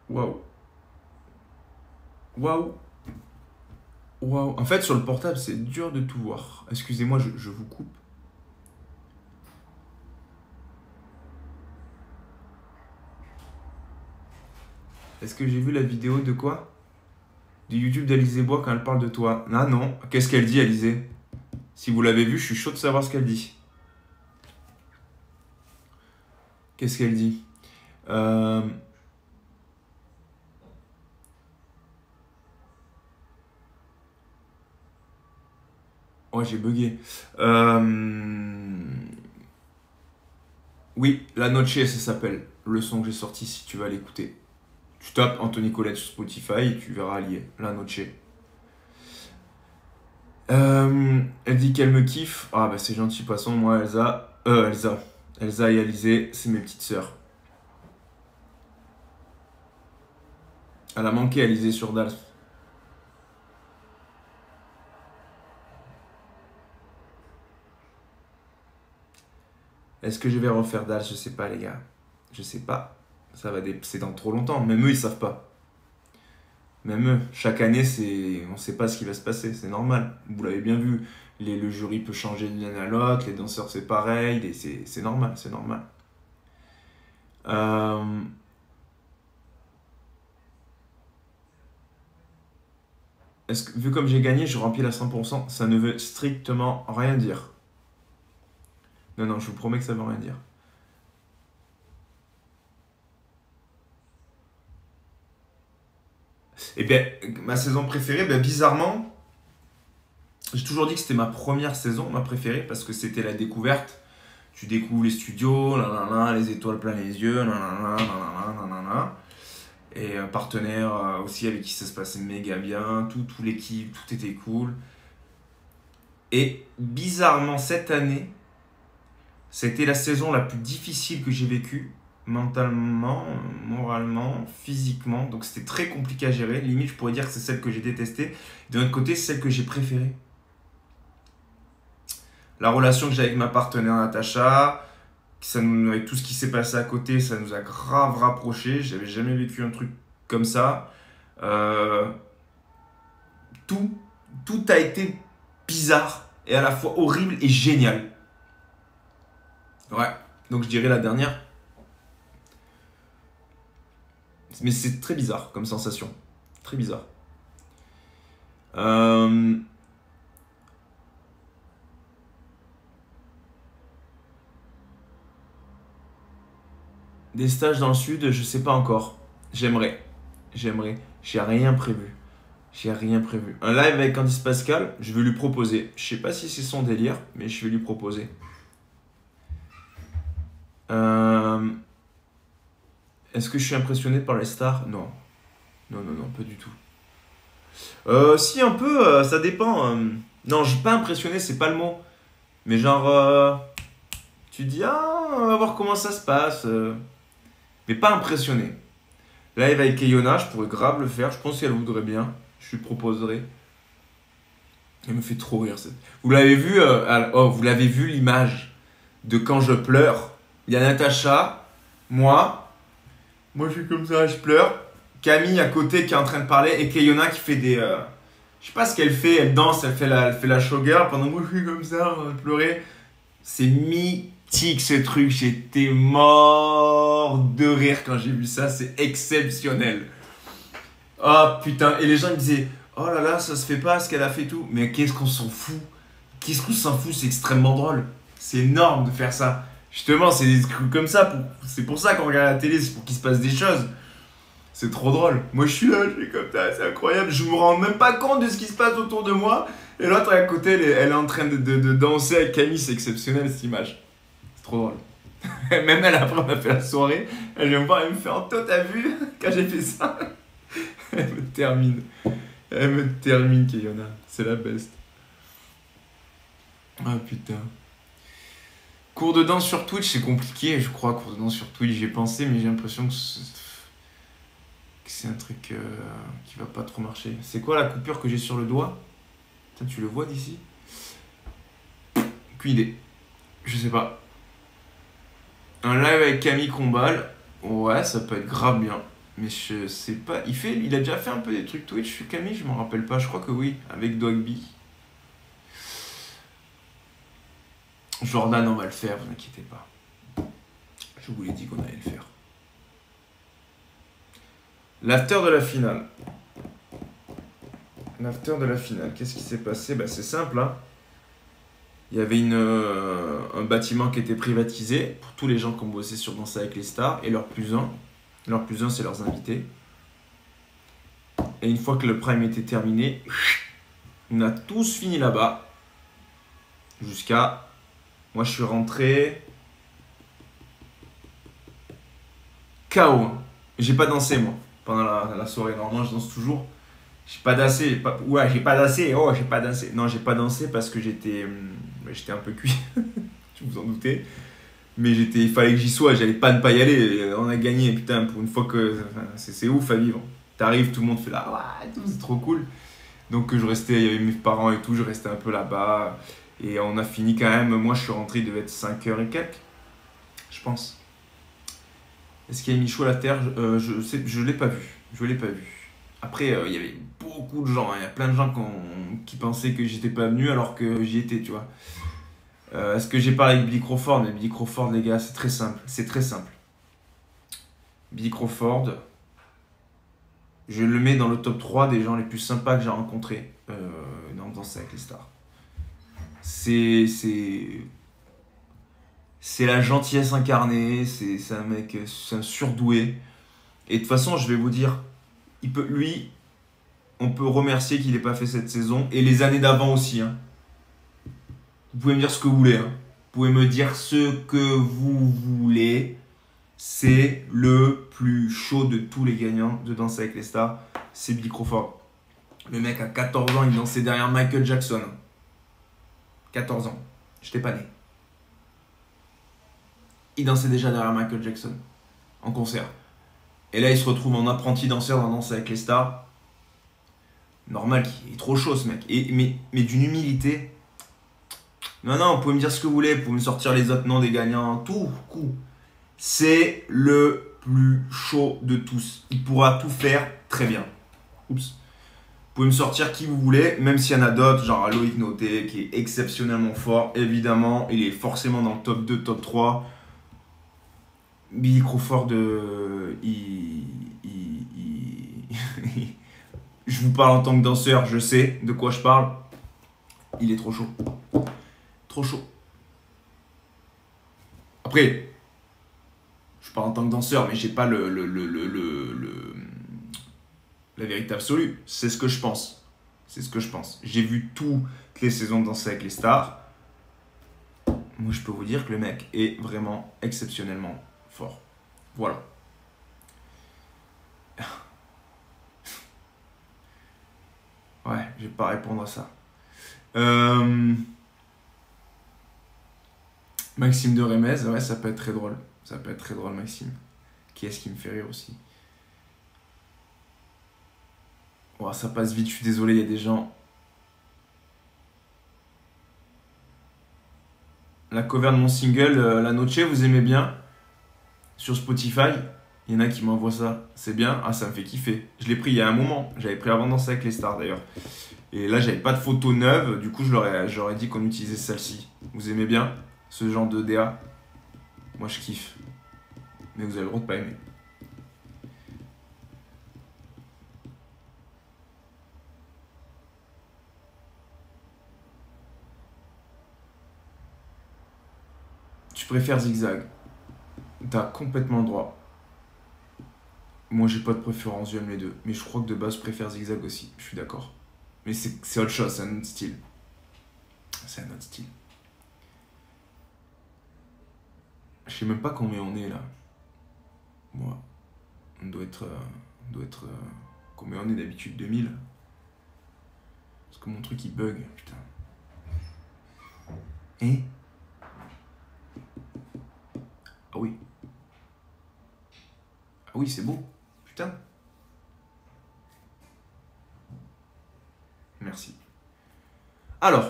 Waouh. En fait, sur le portable, c'est dur de tout voir. Excusez-moi, je vous coupe. Est-ce que j'ai vu la vidéo de quoi? Du YouTube d'Alizé Bois quand elle parle de toi. Ah non. Qu'est-ce qu'elle dit, Alizé? Si vous l'avez vu, je suis chaud de savoir ce qu'elle dit. Qu'est-ce qu'elle dit? Oh, j'ai bugué. Oui, La Noche, ça s'appelle. Le son que j'ai sorti, si tu vas l'écouter. Tu tapes Anthony Colette sur Spotify et tu verras lié. La Noche. Elle dit qu'elle me kiffe. Ah bah c'est gentil, poisson. Moi, Elsa et Alizé, c'est mes petites sœurs. Elle a manqué Alizé sur Dals. Est-ce que je vais refaire Dals? Je sais pas, les gars. Je sais pas. C'est dans trop longtemps. Même eux, ils savent pas. Même eux. Chaque année, on sait pas ce qui va se passer. C'est normal. Vous l'avez bien vu. Le jury peut changer d'une année à l'autre. Les danseurs, c'est pareil. C'est normal. Euh, vu comme j'ai gagné, je remplis à 100%, ça ne veut strictement rien dire. Non, non, je vous promets que ça veut rien dire. Et bien, ma saison préférée, ben, bizarrement, j'ai toujours dit que c'était ma première saison, ma préférée, parce que c'était la découverte. Tu découvres les studios, nanana, les étoiles plein les yeux, nanana, nanana, nanana. Et un partenaire aussi avec qui ça se passait méga bien, tout l'équipe, tout était cool. Et bizarrement, cette année, c'était la saison la plus difficile que j'ai vécue, mentalement, moralement, physiquement. Donc c'était très compliqué à gérer. Limite, je pourrais dire que c'est celle que j'ai détestée. De l'autre côté, c'est celle que j'ai préférée. La relation que j'ai avec ma partenaire Natacha, avec tout ce qui s'est passé à côté, ça nous a grave rapprochés. J'avais jamais vécu un truc comme ça. Euh, tout a été bizarre et à la fois horrible et génial. Ouais, donc je dirais la dernière. Mais c'est très bizarre comme sensation. Très bizarre. Des stages dans le sud, je sais pas encore. J'aimerais. J'ai rien prévu. J'ai rien prévu. Un live avec Candice Pascal, je vais lui proposer. Je sais pas si c'est son délire, mais je vais lui proposer. Est-ce que je suis impressionné par les stars? Non. Non, non, non, pas du tout. Si, un peu, ça dépend. Non, je suis pas impressionné, c'est pas le mot. Mais genre, tu dis, ah, on va voir comment ça se passe. Mais pas impressionné. Live avec Keyona, je pourrais grave le faire. Je pense qu'elle voudrait bien. Je lui proposerai. Elle me fait trop rire. Vous l'avez vu, vous l'avez vu l'image de quand je pleure. Il y a Natacha, moi je suis comme ça, je pleure. Camille à côté qui est en train de parler et Keyona qui fait des. Je sais pas ce qu'elle fait, elle danse, elle fait la showgirl pendant que moi je suis comme ça, en train de pleurer. C'est mythique ce truc, j'étais mort de rire quand j'ai vu ça, c'est exceptionnel. Oh putain, et les gens me disaient, oh là là, ça se fait pas ce qu'elle a fait tout. Mais qu'est-ce qu'on s'en fout? Qu'est-ce qu'on s'en fout? C'est extrêmement drôle. C'est énorme de faire ça. Justement, c'est des trucs comme ça. C'est pour ça qu'on regarde la télé, c'est pour qu'il se passe des choses. C'est trop drôle. Moi, je suis là, je suis comme ça, c'est incroyable. Je me rends même pas compte de ce qui se passe autour de moi. Et l'autre à côté, elle est en train de danser avec Camille. C'est exceptionnel cette image. C'est trop drôle. Même elle, après, on a fait la soirée. Elle vient me voir, elle me fait en toi, t'as vu quand j'ai fait ça? Elle me termine. Elle me termine, Keyona. C'est la best. Ah putain. Cours de danse sur Twitch, c'est compliqué, je crois. Cours de danse sur Twitch, j'y ai pensé, mais j'ai l'impression que c'est un truc qui va pas trop marcher. C'est quoi la coupure que j'ai sur le doigt? Putain, tu le vois d'ici? Aucune idée. Je sais pas. Un live avec Camille Combal. Ouais, ça peut être grave bien. Mais je sais pas. Il a déjà fait un peu des trucs Twitch, Camille, je m'en rappelle pas. Je crois que oui, avec Dogby. Jordan, on va le faire, vous inquiétez pas. Je vous l'ai dit qu'on allait le faire. L'after de la finale. L'after de la finale, qu'est-ce qui s'est passé? Bah, c'est simple, hein. Il y avait un bâtiment qui était privatisé pour tous les gens qui ont bossé sur Danser avec les stars et leur plus un. Leur plus un, c'est leurs invités. Et une fois que le prime était terminé, on a tous fini là-bas. Jusqu'à... Moi, je suis rentré... KO. J'ai pas dansé, moi, pendant la soirée. Normalement, je danse toujours. J'ai pas dansé. Ouais, j'ai pas dansé. Oh, j'ai pas dansé. Non, j'ai pas dansé parce que j'étais un peu cuit. Tu vous en doutez. Mais il fallait que j'y sois. J'allais pas ne pas y aller. On a gagné, putain, pour une fois que... Enfin, c'est ouf à vivre. T'arrives, tout le monde fait là. Ouais, c'est trop cool. Donc, je restais... Il y avait mes parents et tout. Je restais un peu là-bas. Et on a fini quand même. Moi, je suis rentré. Il devait être 5h et quelques. Je pense. Est-ce qu'il y a Michou à la terre? Je l'ai pas vu. Je l'ai pas vu. Après, il y avait beaucoup de gens. Il y a plein de gens qui pensaient que j'étais pas venu alors que j'y étais, tu vois. Est-ce que j'ai parlé avec Billy Crawford? Mais Billy Crawford, les gars, c'est très simple. C'est très simple. Billy Crawford, je le mets dans le top 3 des gens les plus sympas que j'ai rencontrés dans Danser avec les stars. C'est la gentillesse incarnée, c'est un mec, c'est un surdoué. Et de toute façon, je vais vous dire, lui, on peut remercier qu'il n'ait pas fait cette saison et les années d'avant aussi. Hein. Vous pouvez me dire ce que vous voulez. Hein. Vous pouvez me dire ce que vous voulez. C'est le plus chaud de tous les gagnants de Danser avec les stars. C'est Billy Crawford. Le mec à 14 ans, il dansait derrière Michael Jackson. 14 ans. J'étais pas né. Il dansait déjà derrière Michael Jackson. En concert. Et là, il se retrouve en apprenti danseur dans Danser avec les stars. Normal, il est trop chaud ce mec. Mais d'une humilité. Non, vous pouvez me dire ce que vous voulez. Vous pouvez me sortir les autres noms des gagnants. Tout, coup. C'est le plus chaud de tous. Il pourra tout faire très bien. Oups. Vous pouvez me sortir qui vous voulez, même s'il y en a d'autres, genre Loïc Noté, qui est exceptionnellement fort. Évidemment, il est forcément dans le top 2, top 3. Billy Crawford, je vous parle en tant que danseur, je sais de quoi je parle. Il est trop chaud. Trop chaud. Après, je parle en tant que danseur, mais j'ai pas la vérité absolue. C'est ce que je pense. C'est ce que je pense. J'ai vu toutes les saisons de Danser avec les stars. Moi, je peux vous dire que le mec est vraiment exceptionnellement fort. Voilà. Ouais, je vais pas répondre à ça. Maxime de Remez, ouais, ça peut être très drôle. Ça peut être très drôle, Maxime. Qui est-ce qui me fait rire aussi? Oh, ça passe vite, je suis désolé, il y a des gens. La cover de mon single, La Noche, vous aimez bien? Sur Spotify, il y en a qui m'envoient ça. C'est bien? Ah, ça me fait kiffer. Je l'ai pris il y a un moment. J'avais pris avant Danser avec les stars d'ailleurs. Et là, j'avais pas de photo neuve. Du coup, j'aurais dit qu'on utilisait celle-ci. Vous aimez bien ce genre de DA? Moi, je kiffe. Mais vous avez le droit de pas aimer. Tu préfères Zigzag? T'as complètement le droit. Moi, j'ai pas de préférence, j'aime les deux. Mais je crois que de base, je préfère Zigzag aussi. Je suis d'accord. Mais c'est autre chose, c'est un autre style. C'est un autre style. Je sais même pas combien on est là. Moi, on doit être combien on est d'habitude? 2000. Parce que mon truc il bug, putain. Et ah oui. Ah oui, c'est beau. Putain. Merci. Alors,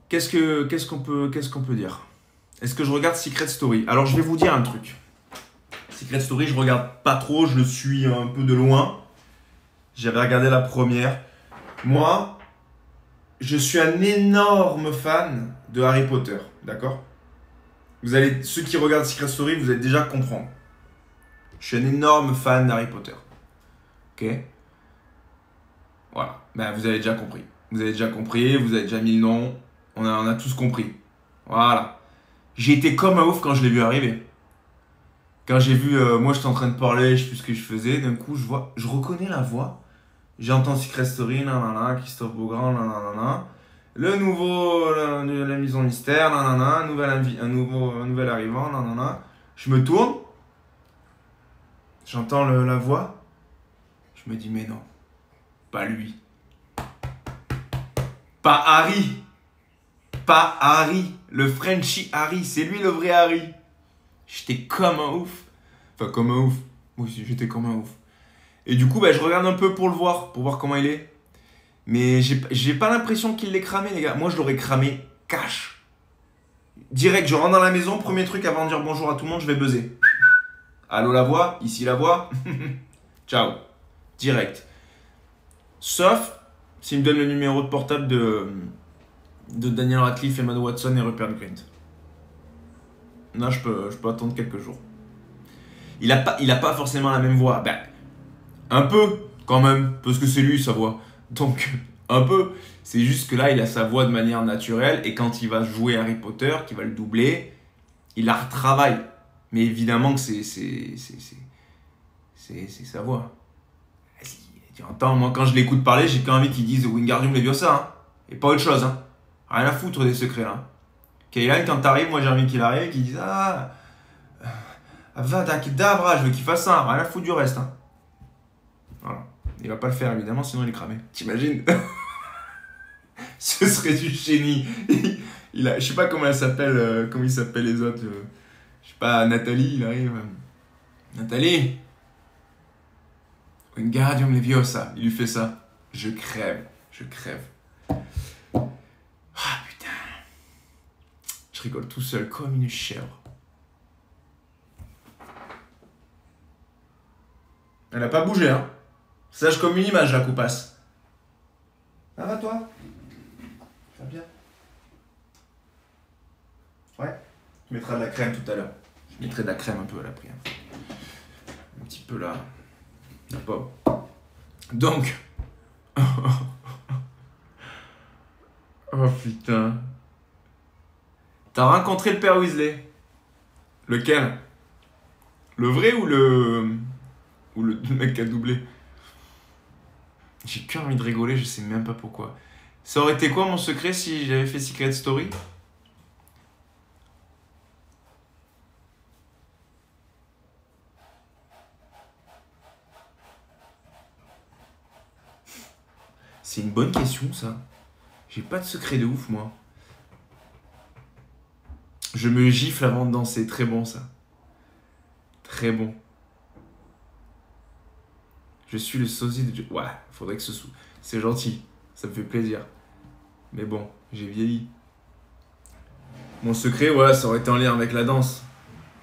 qu'est-ce qu'on peut dire? Est-ce que je regarde Secret Story? Alors, je vais vous dire un truc. Secret Story, je regarde pas trop, je le suis un peu de loin. J'avais regardé la première. Moi, je suis un énorme fan de Harry Potter, d'accord? Ceux qui regardent Secret Story, vous allez déjà comprendre. Je suis un énorme fan d'Harry Potter. Ok? Voilà. Ben, vous avez déjà compris. Vous avez déjà compris, vous avez déjà mis le nom. On a tous compris. Voilà. J'ai été comme un ouf quand je l'ai vu arriver. Quand j'ai vu, moi j'étais en train de parler, je sais plus ce que je faisais, d'un coup je reconnais la voix. J'entends Secret Story, nanana, Christophe Beaugrand, nanana. La maison mystère, nanana, un nouvel arrivant, nanana. Je me tourne, j'entends la voix, je me dis mais non, pas lui. Pas Harry. Pas Harry, le Frenchie Harry, c'est lui le vrai Harry. J'étais comme un ouf. Enfin, comme un ouf. Moi aussi, j'étais comme un ouf. Et du coup, bah, je regarde un peu pour voir comment il est. Mais j'ai pas l'impression qu'il l'ait cramé, les gars. Moi, je l'aurais cramé cash. Direct, je rentre dans la maison, premier truc avant de dire bonjour à tout le monde, je vais buzzer. Allô la voix, ici la voix. Ciao. Direct. Sauf s'il me donne le numéro de portable de Daniel Radcliffe, Emma Watson et Rupert Grint. Là, je peux attendre quelques jours. Il a pas forcément la même voix. Ben, un peu, quand même, parce que c'est lui sa voix. Donc, un peu. C'est juste que là, il a sa voix de manière naturelle. Et quand il va jouer Harry Potter, qu'il va le doubler, il la retravaille. Mais évidemment que c'est sa voix. Tu entends, moi, quand je l'écoute parler, j'ai qu'envie qu'ils disent Wingardium Leviosa. Hein, et pas autre chose. Hein. Rien à foutre des secrets, là. Kaylan, quand t'arrives, moi, j'ai envie qu'il arrive et qu'il dise Ah, Avada Kedavra, je veux qu'il fasse ça. Rien à foutre du reste. Hein. Voilà. Il va pas le faire, évidemment, sinon il est cramé. T'imagines? Ce serait du génie. Je sais pas comment elle s'appelle, comment ils s'appellent les autres. Je sais pas, Nathalie, il arrive. Nathalie, Wingardium Leviosa, il lui fait ça. Je crève. Ah putain. Je rigole tout seul comme une chèvre. Elle a pas bougé, hein. Sage comme une image, la coupasse. Ça va, toi? Ça va bien? Ouais. Tu mettras de la crème tout à l'heure. Je mettrai de la crème un peu à la prière. Un petit peu là. La pauvre. Donc. Oh putain. T'as rencontré le père Weasley? Lequel? Le vrai ou le mec qui a doublé? J'ai qu'une envie de rigoler, je sais même pas pourquoi. Ça aurait été quoi mon secret si j'avais fait Secret Story? C'est une bonne question, ça. J'ai pas de secret de ouf, moi. Je me gifle avant de danser. Très bon, ça. Très bon. Je suis le sosie de... Ouais, faudrait que ce soit... C'est gentil. Ça me fait plaisir. Mais bon, j'ai vieilli. Mon secret, ouais, ça aurait été en lien avec la danse.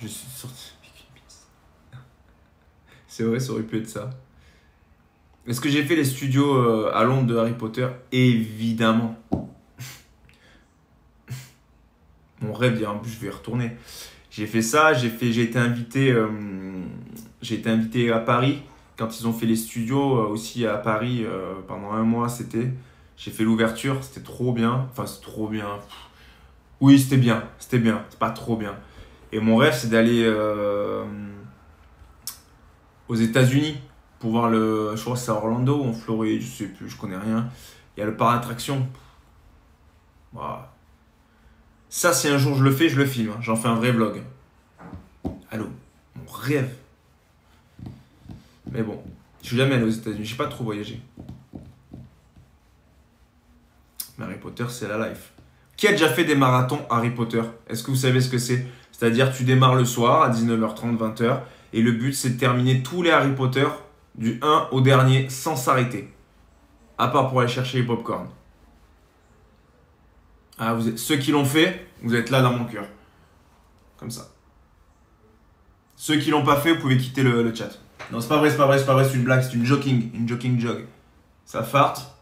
Je suis sorti avec une pièce. C'est vrai, ça aurait pu être ça. Est-ce que j'ai fait les studios à Londres de Harry Potter? Évidemment. Mon rêve, je vais y retourner. J'ai fait ça, j'ai été invité à Paris quand ils ont fait les studios aussi à Paris pendant un mois. J'ai fait l'ouverture, c'était trop bien. Enfin, c'est trop bien. Oui, c'était bien. C'est pas trop bien. Et mon rêve, c'est d'aller aux États-Unis pour voir je crois que c'est à Orlando, en Floride, je sais plus, je connais rien. Il y a le parc d'attractions. Voilà. Ça, si un jour je le fais, je le filme. Hein. J'en fais un vrai vlog. Allô, mon rêve. Mais bon, je suis jamais allé aux États-Unis, j'ai pas trop voyagé. Mais Harry Potter, c'est la life. Qui a déjà fait des marathons Harry Potter? Est-ce que vous savez ce que c'est? C'est-à-dire, tu démarres le soir à 19h30, 20h, et le but, c'est de terminer tous les Harry Potter du 1 au dernier sans s'arrêter. À part pour aller chercher les pop-corn. Ah, ceux qui l'ont fait, vous êtes là dans mon cœur. Comme ça. Ceux qui l'ont pas fait, vous pouvez quitter le chat. Non, c'est pas vrai, c'est une blague, c'est une joking jog. Ça farte.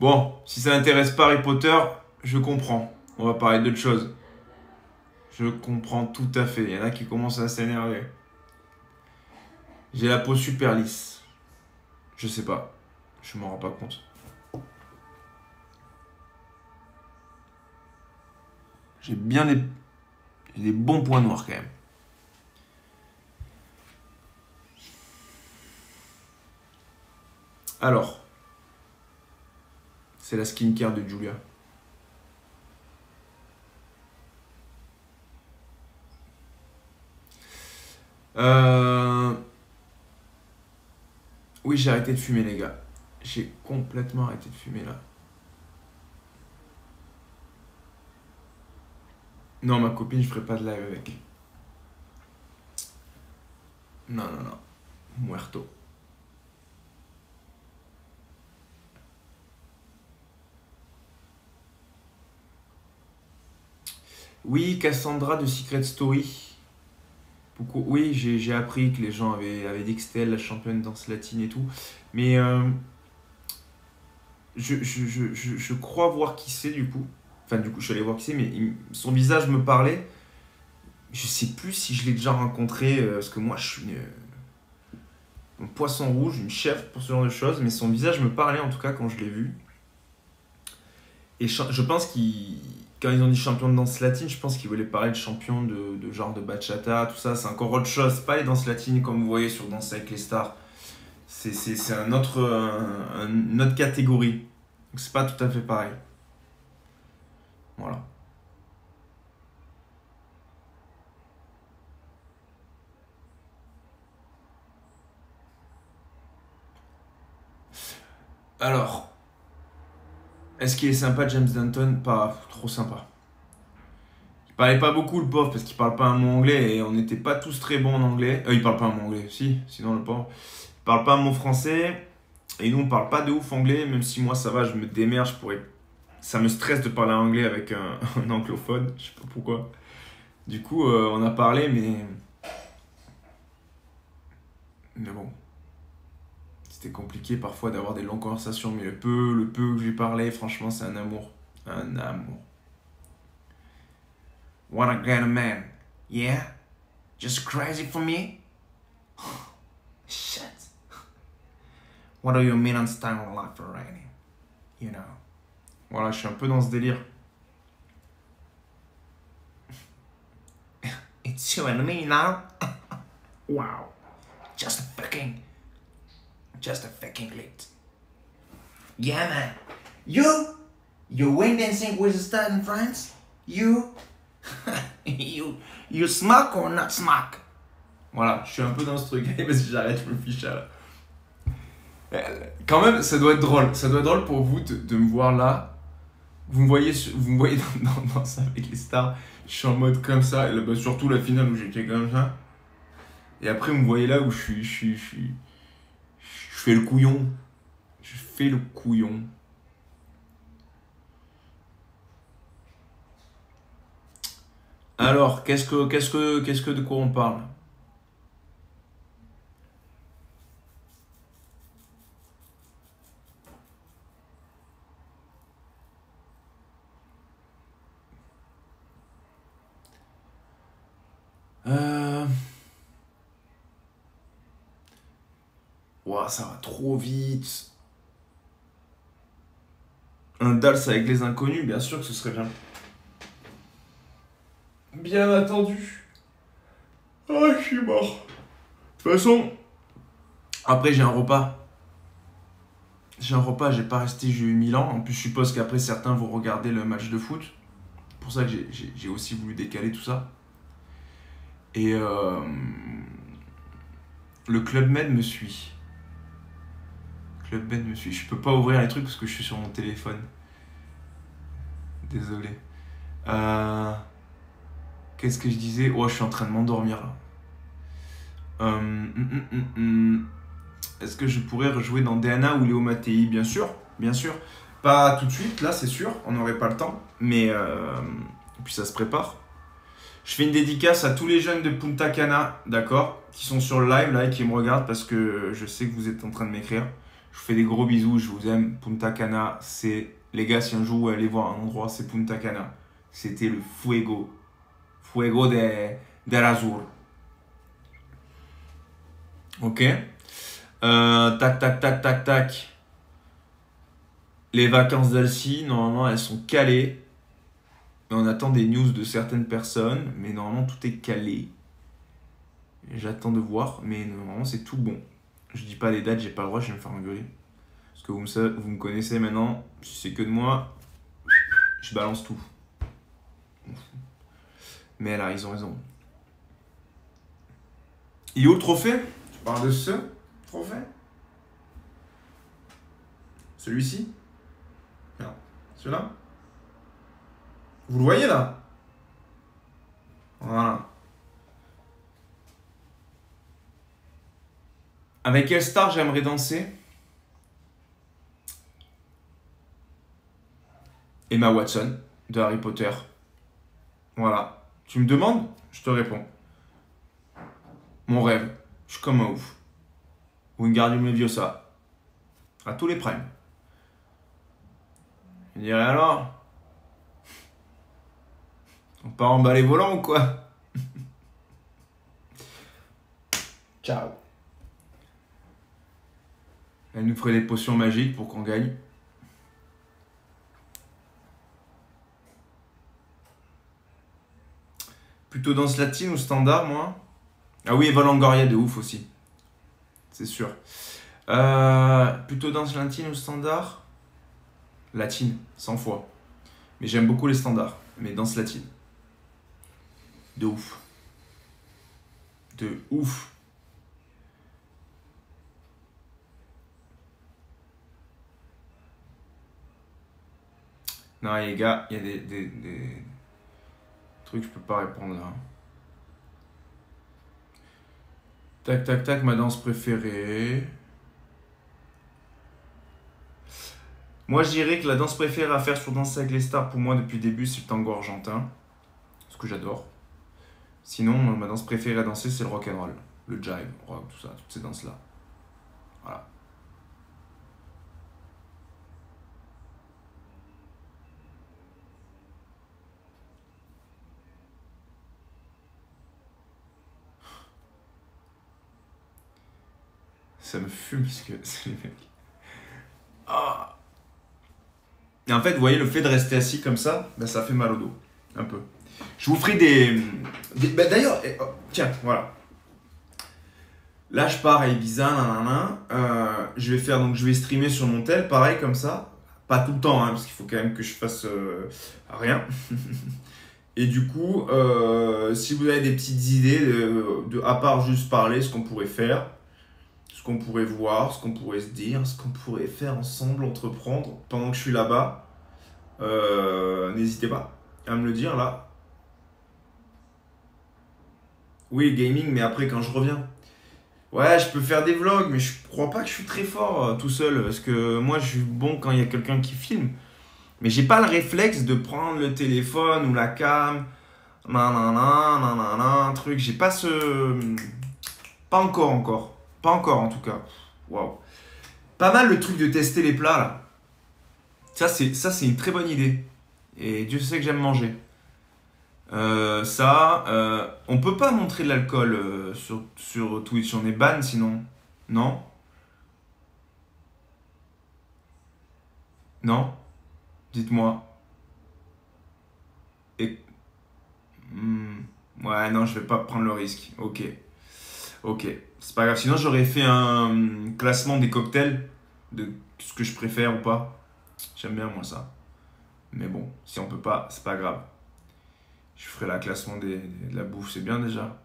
Bon, si ça n'intéresse pas Harry Potter, je comprends. On va parler d'autre chose. Je comprends tout à fait. Il y en a qui commencent à s'énerver. J'ai la peau super lisse. Je sais pas. Je m'en rends pas compte. J'ai des bons points noirs quand même. Alors, c'est la skincare de Julia. Oui, j'ai arrêté de fumer, les gars. J'ai complètement arrêté de fumer là. Non, ma copine, je ferai pas de live avec. Non. Muerto. Oui, Cassandra de Secret Story. Oui, j'ai appris que les gens avaient dit que c'était elle la championne danse latine et tout. Mais je crois voir qui c'est du coup. Enfin, du coup, je suis allé voir qui c'est, mais son visage me parlait. Je sais plus si je l'ai déjà rencontré, parce que moi je suis un poisson rouge, une chèvre pour ce genre de choses, mais son visage me parlait en tout cas quand je l'ai vu. Et je pense quand ils ont dit champion de danse latine, je pense qu'ils voulaient parler de champion de genre de bachata, tout ça, c'est encore autre chose. C'est pas les danses latines comme vous voyez sur Danse avec les stars. C'est une autre catégorie. Donc c'est pas tout à fait pareil. Voilà. Alors, est-ce qu'il est sympa James Danton? Pas trop sympa. Il parlait pas beaucoup le pauvre parce qu'il parle pas un mot anglais et on n'était pas tous très bons en anglais. Il parle pas un mot anglais, si, sinon le pauvre. Il parle pas un mot français et nous on parle pas de ouf anglais, même si moi ça va, je me démerde, je pourrais. Ça me stresse de parler anglais avec un anglophone, je sais pas pourquoi. Du coup, on a parlé, mais. Mais bon. C'était compliqué parfois d'avoir des longues conversations, mais le peu que j'ai parlé, franchement, c'est un amour. Un amour. What a great man. Yeah? Just crazy for me? Shit. What do you mean on style of life already? You know. Voilà, je suis un peu dans ce délire. It's you and me now? Wow. Just a fucking lit. Yeah, man. You wing dancing with a star in France? You smoke or not smoke? Voilà, je suis un peu dans ce truc. Allez, vas-y, j'arrête, je me fiche là. Quand même, ça doit être drôle. Ça doit être drôle pour vous de me voir là. Vous me voyez dans ça avec les stars. Je suis en mode comme ça. Et là, bah, surtout la finale où j'étais comme ça. Et après, vous me voyez là où je fais le couillon. Je fais le couillon. Alors, qu'est-ce que de quoi on parle? Ouah, ça va trop vite. Un Dals avec les inconnus, bien sûr que ce serait bien. Bien attendu. Oh, je suis mort. De toute façon, après j'ai un repas. J'ai pas resté, j'ai eu Milan. En plus, je suppose qu'après certains vont regarder le match de foot. C'est pour ça que j'ai aussi voulu décaler tout ça. Et le Club Med me suit. Club Med me suit. Je peux pas ouvrir les trucs parce que je suis sur mon téléphone. Désolé. Qu'est-ce que je disais? Oh, je suis en train de m'endormir là. Est-ce que je pourrais rejouer dans DNA ou Léo Mattei? Bien sûr, bien sûr. Pas tout de suite, là c'est sûr, on n'aurait pas le temps. Mais puis ça se prépare. Je fais une dédicace à tous les jeunes de Punta Cana, d'accord, qui sont sur le live là et qui me regardent parce que je sais que vous êtes en train de m'écrire. Je vous fais des gros bisous, je vous aime. Punta Cana, c'est... Les gars, si un jour vous allez voir un endroit, c'est Punta Cana. C'était le fuego. Fuego de Azur. Ok. Tac. Les vacances d'Alcy, normalement, elles sont calées. Et on attend des news de certaines personnes, mais normalement, tout est calé. J'attends de voir, mais normalement, c'est tout bon. Je dis pas les dates, j'ai pas le droit, je vais me faire engueuler. Parce que vous me connaissez maintenant, si c'est que de moi, je balance tout. Mais là, ils ont raison. Il est où le trophée? Tu parles de ce trophée? Celui-ci? Non. Celui-là? Vous le voyez là? Voilà. Avec quelle star j'aimerais danser? Emma Watson, de Harry Potter. Voilà. Tu me demandes? Je te réponds. Mon rêve. Je suis comme un ouf. Wingardium Leviosa. À tous les primes. Je dirais alors? On part en balai volant ou quoi? Ciao. Elle nous ferait des potions magiques pour qu'on gagne. Plutôt danse latine ou standard, moi? Ah oui, Eva Longoria de ouf aussi. C'est sûr. Plutôt danse latine ou standard? Latine, 100 fois. Mais j'aime beaucoup les standards. Mais danse latine. De ouf. De ouf. Non, les gars, il y a des trucs que je peux pas répondre là. Tac, tac, tac, ma danse préférée. Moi, je dirais que la danse préférée à faire sur Danse avec les stars, pour moi, depuis le début, c'est le tango argentin. Ce que j'adore. Sinon, ma danse préférée à danser, c'est le rock'n'roll. Le jive, rock, tout ça, toutes ces danses-là. Voilà. Ça me fume parce que c'est les mecs. Ah. Et en fait, vous voyez, le fait de rester assis comme ça, ben, ça fait mal au dos. Un peu. Je vous ferai des ben, d'ailleurs, tiens, voilà. Là, je pars à Ibiza, je vais faire, donc je vais streamer sur mon tel, pareil comme ça. Pas tout le temps, hein, parce qu'il faut quand même que je fasse rien. Et du coup, si vous avez des petites idées, à part juste parler, ce qu'on pourrait faire, ce qu'on pourrait voir, ce qu'on pourrait se dire, ce qu'on pourrait faire ensemble, entreprendre pendant que je suis là-bas, n'hésitez pas à me le dire là. Oui, gaming, mais après quand je reviens. Ouais, je peux faire des vlogs, mais je crois pas que je suis très fort tout seul, parce que moi je suis bon quand il y a quelqu'un qui filme. Mais j'ai pas le réflexe de prendre le téléphone ou la cam, nanana, truc. J'ai pas ce... Pas encore. Pas encore en tout cas. Waouh. Pas mal le truc de tester les plats là. Ça c'est une très bonne idée. Et Dieu sait que j'aime manger. On peut pas montrer de l'alcool sur Twitch, on est ban sinon. Non? Non? Dites-moi. Et... Ouais, non, je vais pas prendre le risque. Ok. Ok. C'est pas grave. Sinon, j'aurais fait un classement des cocktails de ce que je préfère ou pas. J'aime bien, moi, ça. Mais bon, si on peut pas, c'est pas grave. Je ferai la classement de la bouffe, c'est bien déjà.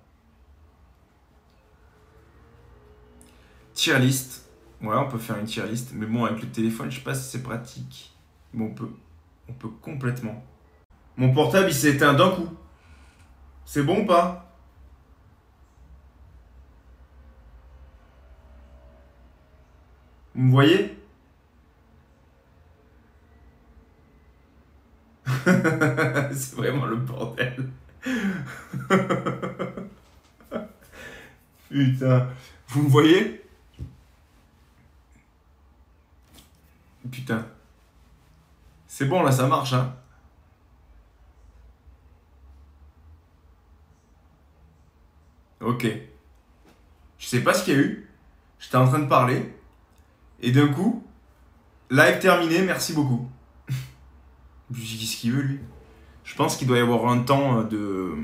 Tier list. Ouais, on peut faire une tier list. Mais bon, avec le téléphone, je sais pas si c'est pratique. Mais on peut complètement. Mon portable, il s'est éteint d'un coup. C'est bon ou pas? Vous me voyez? C'est vraiment le bordel. Putain. Vous me voyez? Putain. C'est bon, là, ça marche, hein. Ok. Je sais pas ce qu'il y a eu. J'étais en train de parler. Et d'un coup, live terminé, merci beaucoup. Je me dis, qu'est-ce qu'il veut, lui? Je pense qu'il doit y avoir un temps de...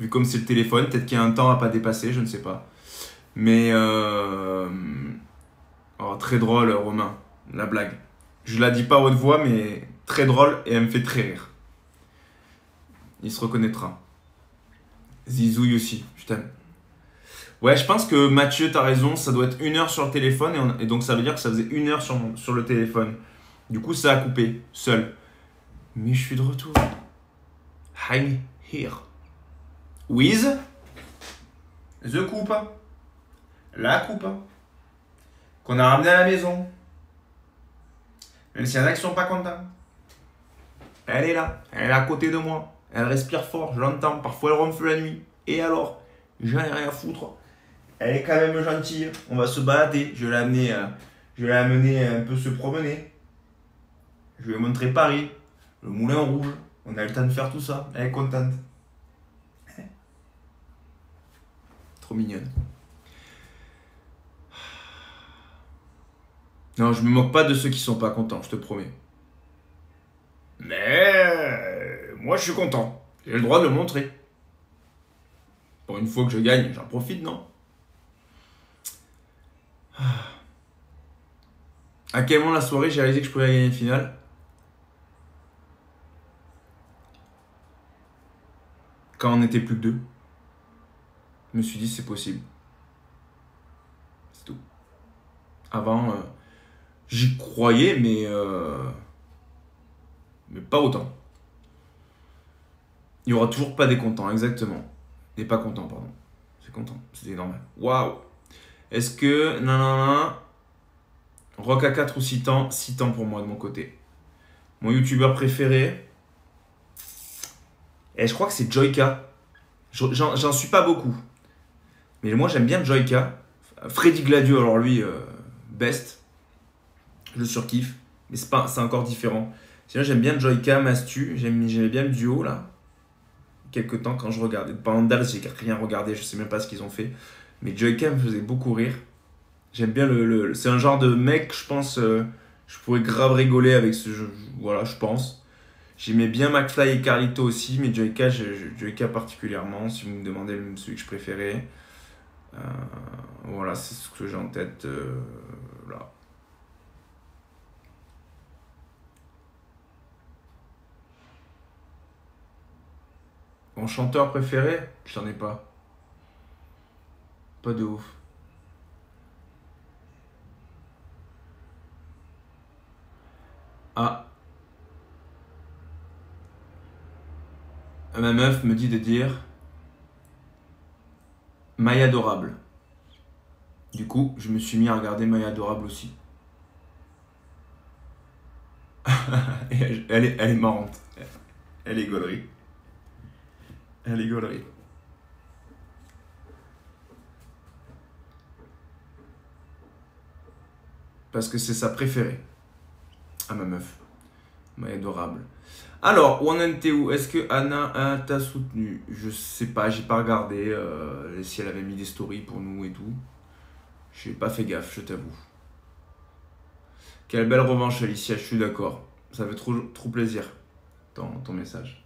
Vu comme c'est le téléphone, peut-être qu'il y a un temps à pas dépasser, je ne sais pas. Mais... Oh, très drôle, Romain, la blague. Je la dis pas à haute voix, mais très drôle et elle me fait très rire. Il se reconnaîtra. Zizouille aussi, je t'aime. Ouais, je pense que Mathieu, t'as raison, ça doit être 1 heure sur le téléphone et donc ça veut dire que ça faisait 1 heure sur le téléphone. Du coup, ça a coupé, seul. Mais je suis de retour. I'm here. With the coupe. La coupe. Qu'on a ramené à la maison. Même s'il y en a qui sont pas contents. Elle est là, elle est à côté de moi. Elle respire fort, je l'entends. Parfois elle ronfle la nuit. Et alors? J'en ai rien à foutre. Elle est quand même gentille. On va se balader. Je vais l'amener un peu se promener. Je vais lui montrer Paris. Le Moulin Rouge. On a eu le temps de faire tout ça. Elle est contente. Trop mignonne. Non, je me moque pas de ceux qui sont pas contents, je te promets. Mais moi, je suis content. J'ai le droit de le montrer. Pour une fois que je gagne, j'en profite, non? À quel moment de la soirée j'ai réalisé que je pouvais gagner une finale? Quand on n'était plus que deux. Je me suis dit c'est possible. C'est tout. Avant, j'y croyais, mais pas autant. Il n'y aura toujours pas des contents, exactement. Des pas contents, pardon. C'est content, c'était normal. Waouh! Est-ce que... Non. Rock à 4 ou 6 ans? 6 ans pour moi de mon côté. Mon youtubeur préféré... Et je crois que c'est Joyka. J'en suis pas beaucoup. Mais moi j'aime bien Joyka. Freddy Gladio, alors lui, best. Je le surkiffe. Mais c'est encore différent. Sinon j'aime bien Joyka, Mastu. J'aimais bien le duo là. Quelques temps quand je regardais. Pendant Dals, j'ai rien regardé, je sais même pas ce qu'ils ont fait. Mais Joyka me faisait beaucoup rire. J'aime bien c'est un genre de mec, je pense, je pourrais grave rigoler avec ce jeu. Voilà, je pense. J'aimais bien McFly et Carlito aussi, mais Joyka particulièrement, si vous me demandez celui que je préférais. Voilà, c'est ce que j'ai en tête là. Mon chanteur préféré? J'en ai pas. Pas de ouf. Ah. Ma meuf me dit de dire Maya Adorable. Du coup, je me suis mis à regarder Maya Adorable aussi. elle est marrante. Elle est gaulerie. Elle est gaulerie. Parce que c'est sa préférée. À ma meuf. Maya Adorable. Alors, où en était où? Est-ce que Anna t'a soutenu? Je sais pas, j'ai pas regardé si elle avait mis des stories pour nous et tout. J'ai pas fait gaffe, je t'avoue. Quelle belle revanche, Alicia, je suis d'accord. Ça fait trop plaisir, ton message.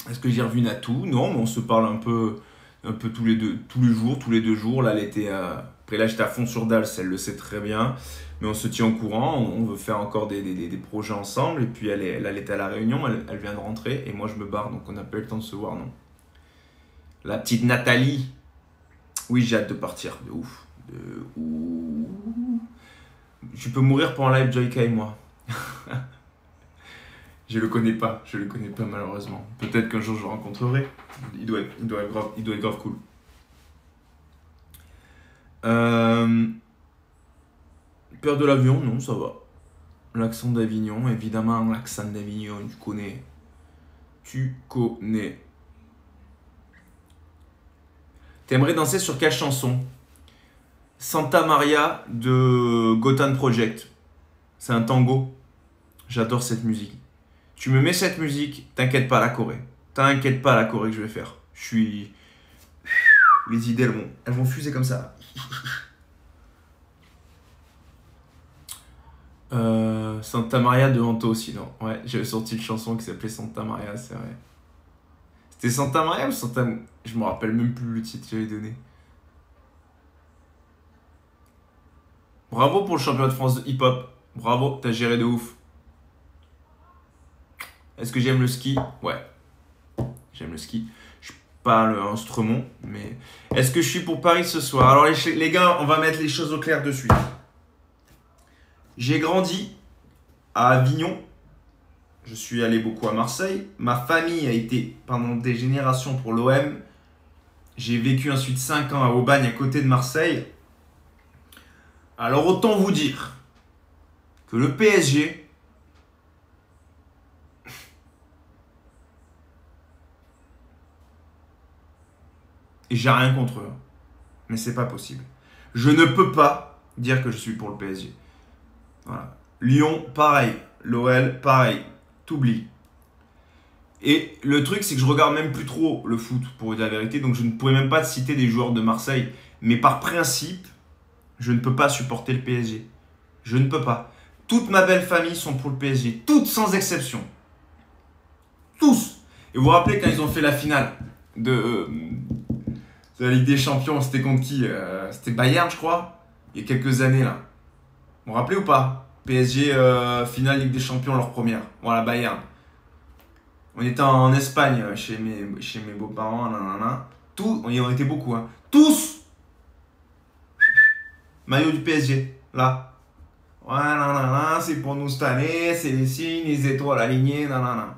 Est-ce que j'ai revu Natou? Non, mais on se parle un peu tous les 2 jours. Là, elle était... Après, là, j'étais à fond sur Dals, elle le sait très bien. Mais on se tient au courant, on veut faire encore des projets ensemble. Et puis, elle était à La Réunion, elle vient de rentrer. Et moi, je me barre, donc on n'a pas eu le temps de se voir, non. La petite Nathalie. Oui, j'ai hâte de partir, de ouf. Tu peux mourir pour un live Joyka et moi. Je le connais pas malheureusement. Peut-être qu'un jour je le rencontrerai. Il doit être grave cool. Peur de l'avion, non, ça va. L'accent d'Avignon, évidemment, l'accent d'Avignon, tu connais. T'aimerais danser sur quelle chanson? Santa Maria de Gotham Project. C'est un tango. J'adore cette musique. Tu me mets cette musique, t'inquiète pas la Corée. T'inquiète pas la Corée que je vais faire. Les idées, elles vont fuser comme ça. Santa Maria de Anto aussi, non? Ouais, j'avais sorti une chanson qui s'appelait Santa Maria, c'est vrai. C'était Santa Maria ou Santa... Je me rappelle même plus le titre que j'avais donné. Bravo pour le championnat de France de hip-hop. Bravo, t'as géré de ouf. Est-ce que j'aime le ski? Ouais. J'aime le ski. Je suis pas un Stremont, mais... Est-ce que je suis pour Paris ce soir? Alors les gars, on va mettre les choses au clair de suite. J'ai grandi à Avignon. Je suis allé beaucoup à Marseille. Ma famille a été pendant des générations pour l'OM. J'ai vécu ensuite 5 ans à Aubagne, à côté de Marseille. Alors autant vous dire que le PSG... Et j'ai rien contre eux. Mais c'est pas possible. Je ne peux pas dire que je suis pour le PSG. Voilà. Lyon, pareil. l'OL, pareil. T'oublies. Et le truc, c'est que je regarde même plus trop le foot, pour vous dire la vérité. Donc je ne pourrais même pas citer des joueurs de Marseille. Mais par principe, je ne peux pas supporter le PSG. Je ne peux pas. Toute ma belle famille sont pour le PSG. Toutes sans exception. Tous. Et vous vous rappelez quand ils ont fait la finale de la Ligue des Champions, c'était contre qui? C'était Bayern, je crois, il y a quelques années là. Vous vous rappelez ou pas? PSG finale Ligue des Champions, leur première. Voilà, Bayern. On était en Espagne chez mes beaux-parents, nanana. On était beaucoup, hein. Tous maillot du PSG, là. Ouais, nanana, c'est pour nous cette année, c'est les signes, les étoiles alignées, nanana.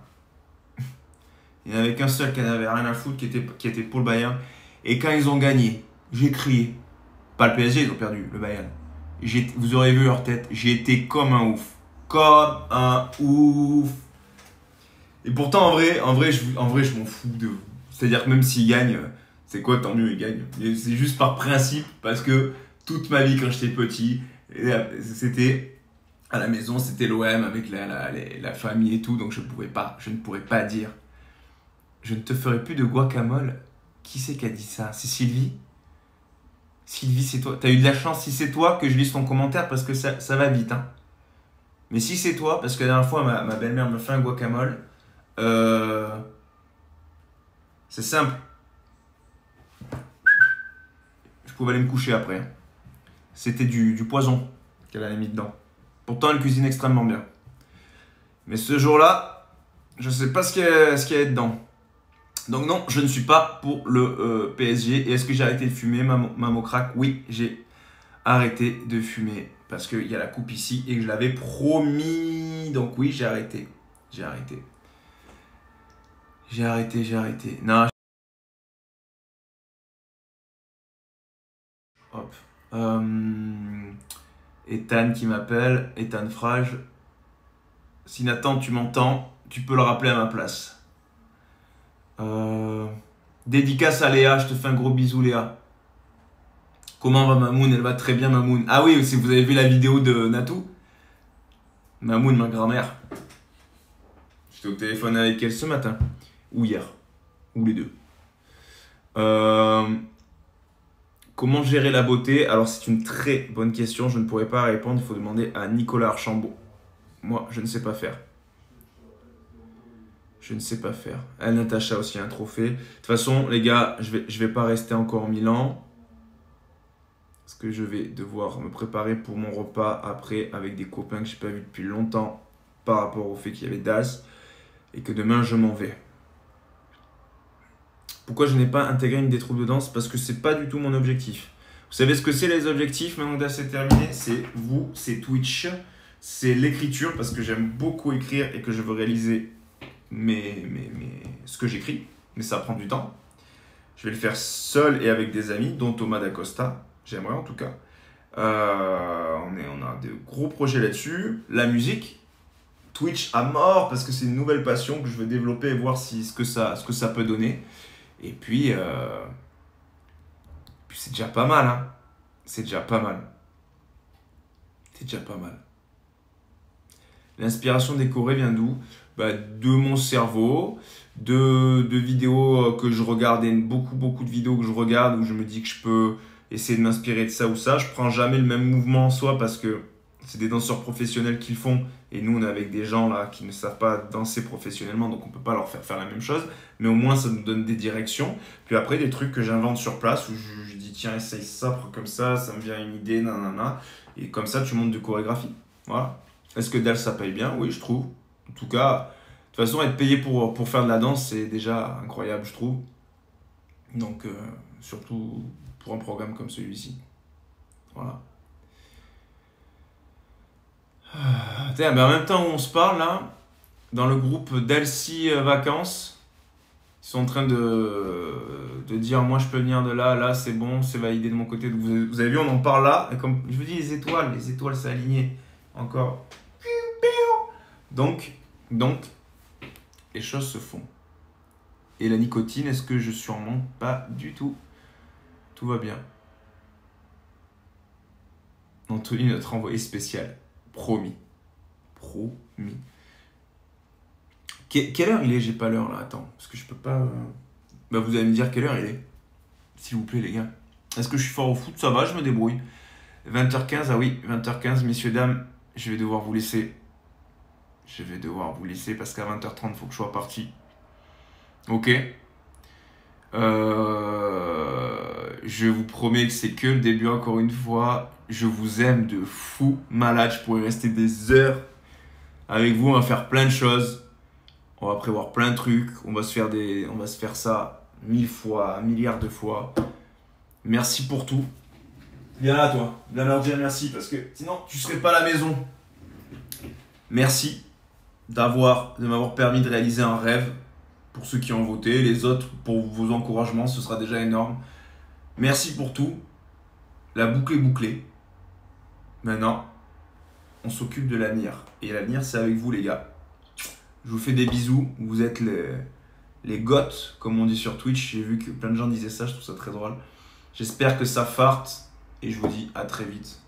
Il n'y en avait qu'un seul qui n'avait rien à foutre, qui était pour le Bayern. Et quand ils ont gagné, j'ai crié. Pas le PSG, ils ont perdu, le Bayern. Vous aurez vu leur tête, j'ai été comme un ouf. Comme un ouf. Et pourtant, en vrai, je m'en fous de vous. C'est-à-dire que même s'ils gagnent, c'est quoi, tant mieux, ils gagnent. Mais c'est juste par principe, parce que toute ma vie, quand j'étais petit, c'était à la maison, c'était l'OM avec la famille et tout, donc je ne pourrais pas dire. Je ne te ferai plus de guacamole. Qui c'est qui a dit ça? C'est Sylvie? Sylvie, c'est toi. T'as eu de la chance si c'est toi que je lise ton commentaire parce que ça va vite. Hein. Mais si c'est toi, parce que la dernière fois, ma belle-mère me fait un guacamole, c'est simple. Je pouvais aller me coucher après. Hein. C'était du poison qu'elle avait mis dedans. Pourtant, elle cuisine extrêmement bien. Mais ce jour-là, je ne sais pas ce qu'il y a dedans. Donc non, je ne suis pas pour le PSG. Et est-ce que j'ai arrêté de fumer, Mamo Crack? Oui, j'ai arrêté de fumer parce qu'il y a la coupe ici et que je l'avais promis. Donc oui, j'ai arrêté. J'ai arrêté. Non. Hop. Ethan qui m'appelle. Ethan Frage. Si Nathan, tu m'entends, tu peux le rappeler à ma place. Dédicace à Léa, je te fais un gros bisou Léa. Comment va Mamoun? Elle va très bien Mamoun. Ah oui, si vous avez vu la vidéo de Natou, Mamoun, ma grand-mère. J'étais au téléphone avec elle ce matin. Ou hier. Ou les deux. Comment gérer la beauté? Alors c'est une très bonne question, je ne pourrais pas répondre, il faut demander à Nicolas Archambault. Moi, je ne sais pas faire. Je ne sais pas faire. Natacha aussi un trophée. De toute façon, les gars, je vais pas rester encore 1000 ans. Parce que je vais devoir me préparer pour mon repas après avec des copains que je n'ai pas vus depuis longtemps par rapport au fait qu'il y avait Das et que demain je m'en vais. Pourquoi je n'ai pas intégré une des troupes de danse? Parce que c'est pas du tout mon objectif. Vous savez ce que c'est les objectifs? Maintenant que Das est terminé, c'est vous, c'est Twitch, c'est l'écriture parce que j'aime beaucoup écrire et que je veux réaliser ce que j'écris, mais ça prend du temps. Je vais le faire seul et avec des amis, dont Thomas D'Acosta. J'aimerais en tout cas. On a de gros projets là-dessus. La musique, Twitch à mort, parce que c'est une nouvelle passion que je veux développer et voir ce que ça peut donner. Et puis c'est déjà pas mal. Hein. C'est déjà pas mal. L'inspiration décorée vient d'où? De mon cerveau, de vidéos que je regarde, et beaucoup de vidéos que je regarde où je me dis que je peux essayer de m'inspirer de ça ou ça. Je prends jamais le même mouvement en soi parce que c'est des danseurs professionnels qui le font et nous on est avec des gens là qui ne savent pas danser professionnellement donc on peut pas leur faire la même chose, mais au moins ça nous donne des directions. Puis après des trucs que j'invente sur place où je dis tiens essaye ça, comme ça me vient une idée, nanana, et comme ça tu montes de chorégraphie. Voilà. Est-ce que Dal ça paye bien? Oui, je trouve. En tout cas, de toute façon, être payé pour faire de la danse, c'est déjà incroyable, je trouve. Donc, surtout pour un programme comme celui-ci. Voilà. Tiens, en même temps où on se parle, là, dans le groupe d'Elsie Vacances, ils sont en train de dire, moi, je peux venir de là, c'est bon, c'est validé de mon côté. Vous avez vu, on en parle là. Et comme je vous dis, les étoiles, c'est aligné. Encore. Donc, les choses se font. Et la nicotine, est-ce que je suis en manque? Pas du tout. Tout va bien. Anthony, notre envoyé spécial. Promis. Quelle heure il est? J'ai pas l'heure là, attends. Parce que je peux pas... vous allez me dire quelle heure il est. S'il vous plaît, les gars. Est-ce que je suis fort au foot? Ça va, je me débrouille. 20h15, ah oui, 20h15, messieurs, dames, je vais devoir vous laisser. Je vais devoir vous laisser parce qu'à 20h30, il faut que je sois parti. Ok. Je vous promets que c'est que le début, encore une fois. Je vous aime de fou malade. Je pourrais rester des heures avec vous. On va faire plein de choses. On va prévoir plein de trucs. On va se faire ça 1000 fois, 1 milliard de fois. Merci pour tout. Viens là, toi. Viens leur dire merci parce que sinon, tu serais pas à la maison. Merci de m'avoir permis de réaliser un rêve. Pour ceux qui ont voté, les autres pour vos encouragements, ce sera déjà énorme. Merci pour tout. La boucle est bouclée. Maintenant, on s'occupe de l'avenir. Et l'avenir, c'est avec vous, les gars. Je vous fais des bisous. Vous êtes les goths, comme on dit sur Twitch. J'ai vu que plein de gens disaient ça, je trouve ça très drôle. J'espère que ça farte. Et je vous dis à très vite.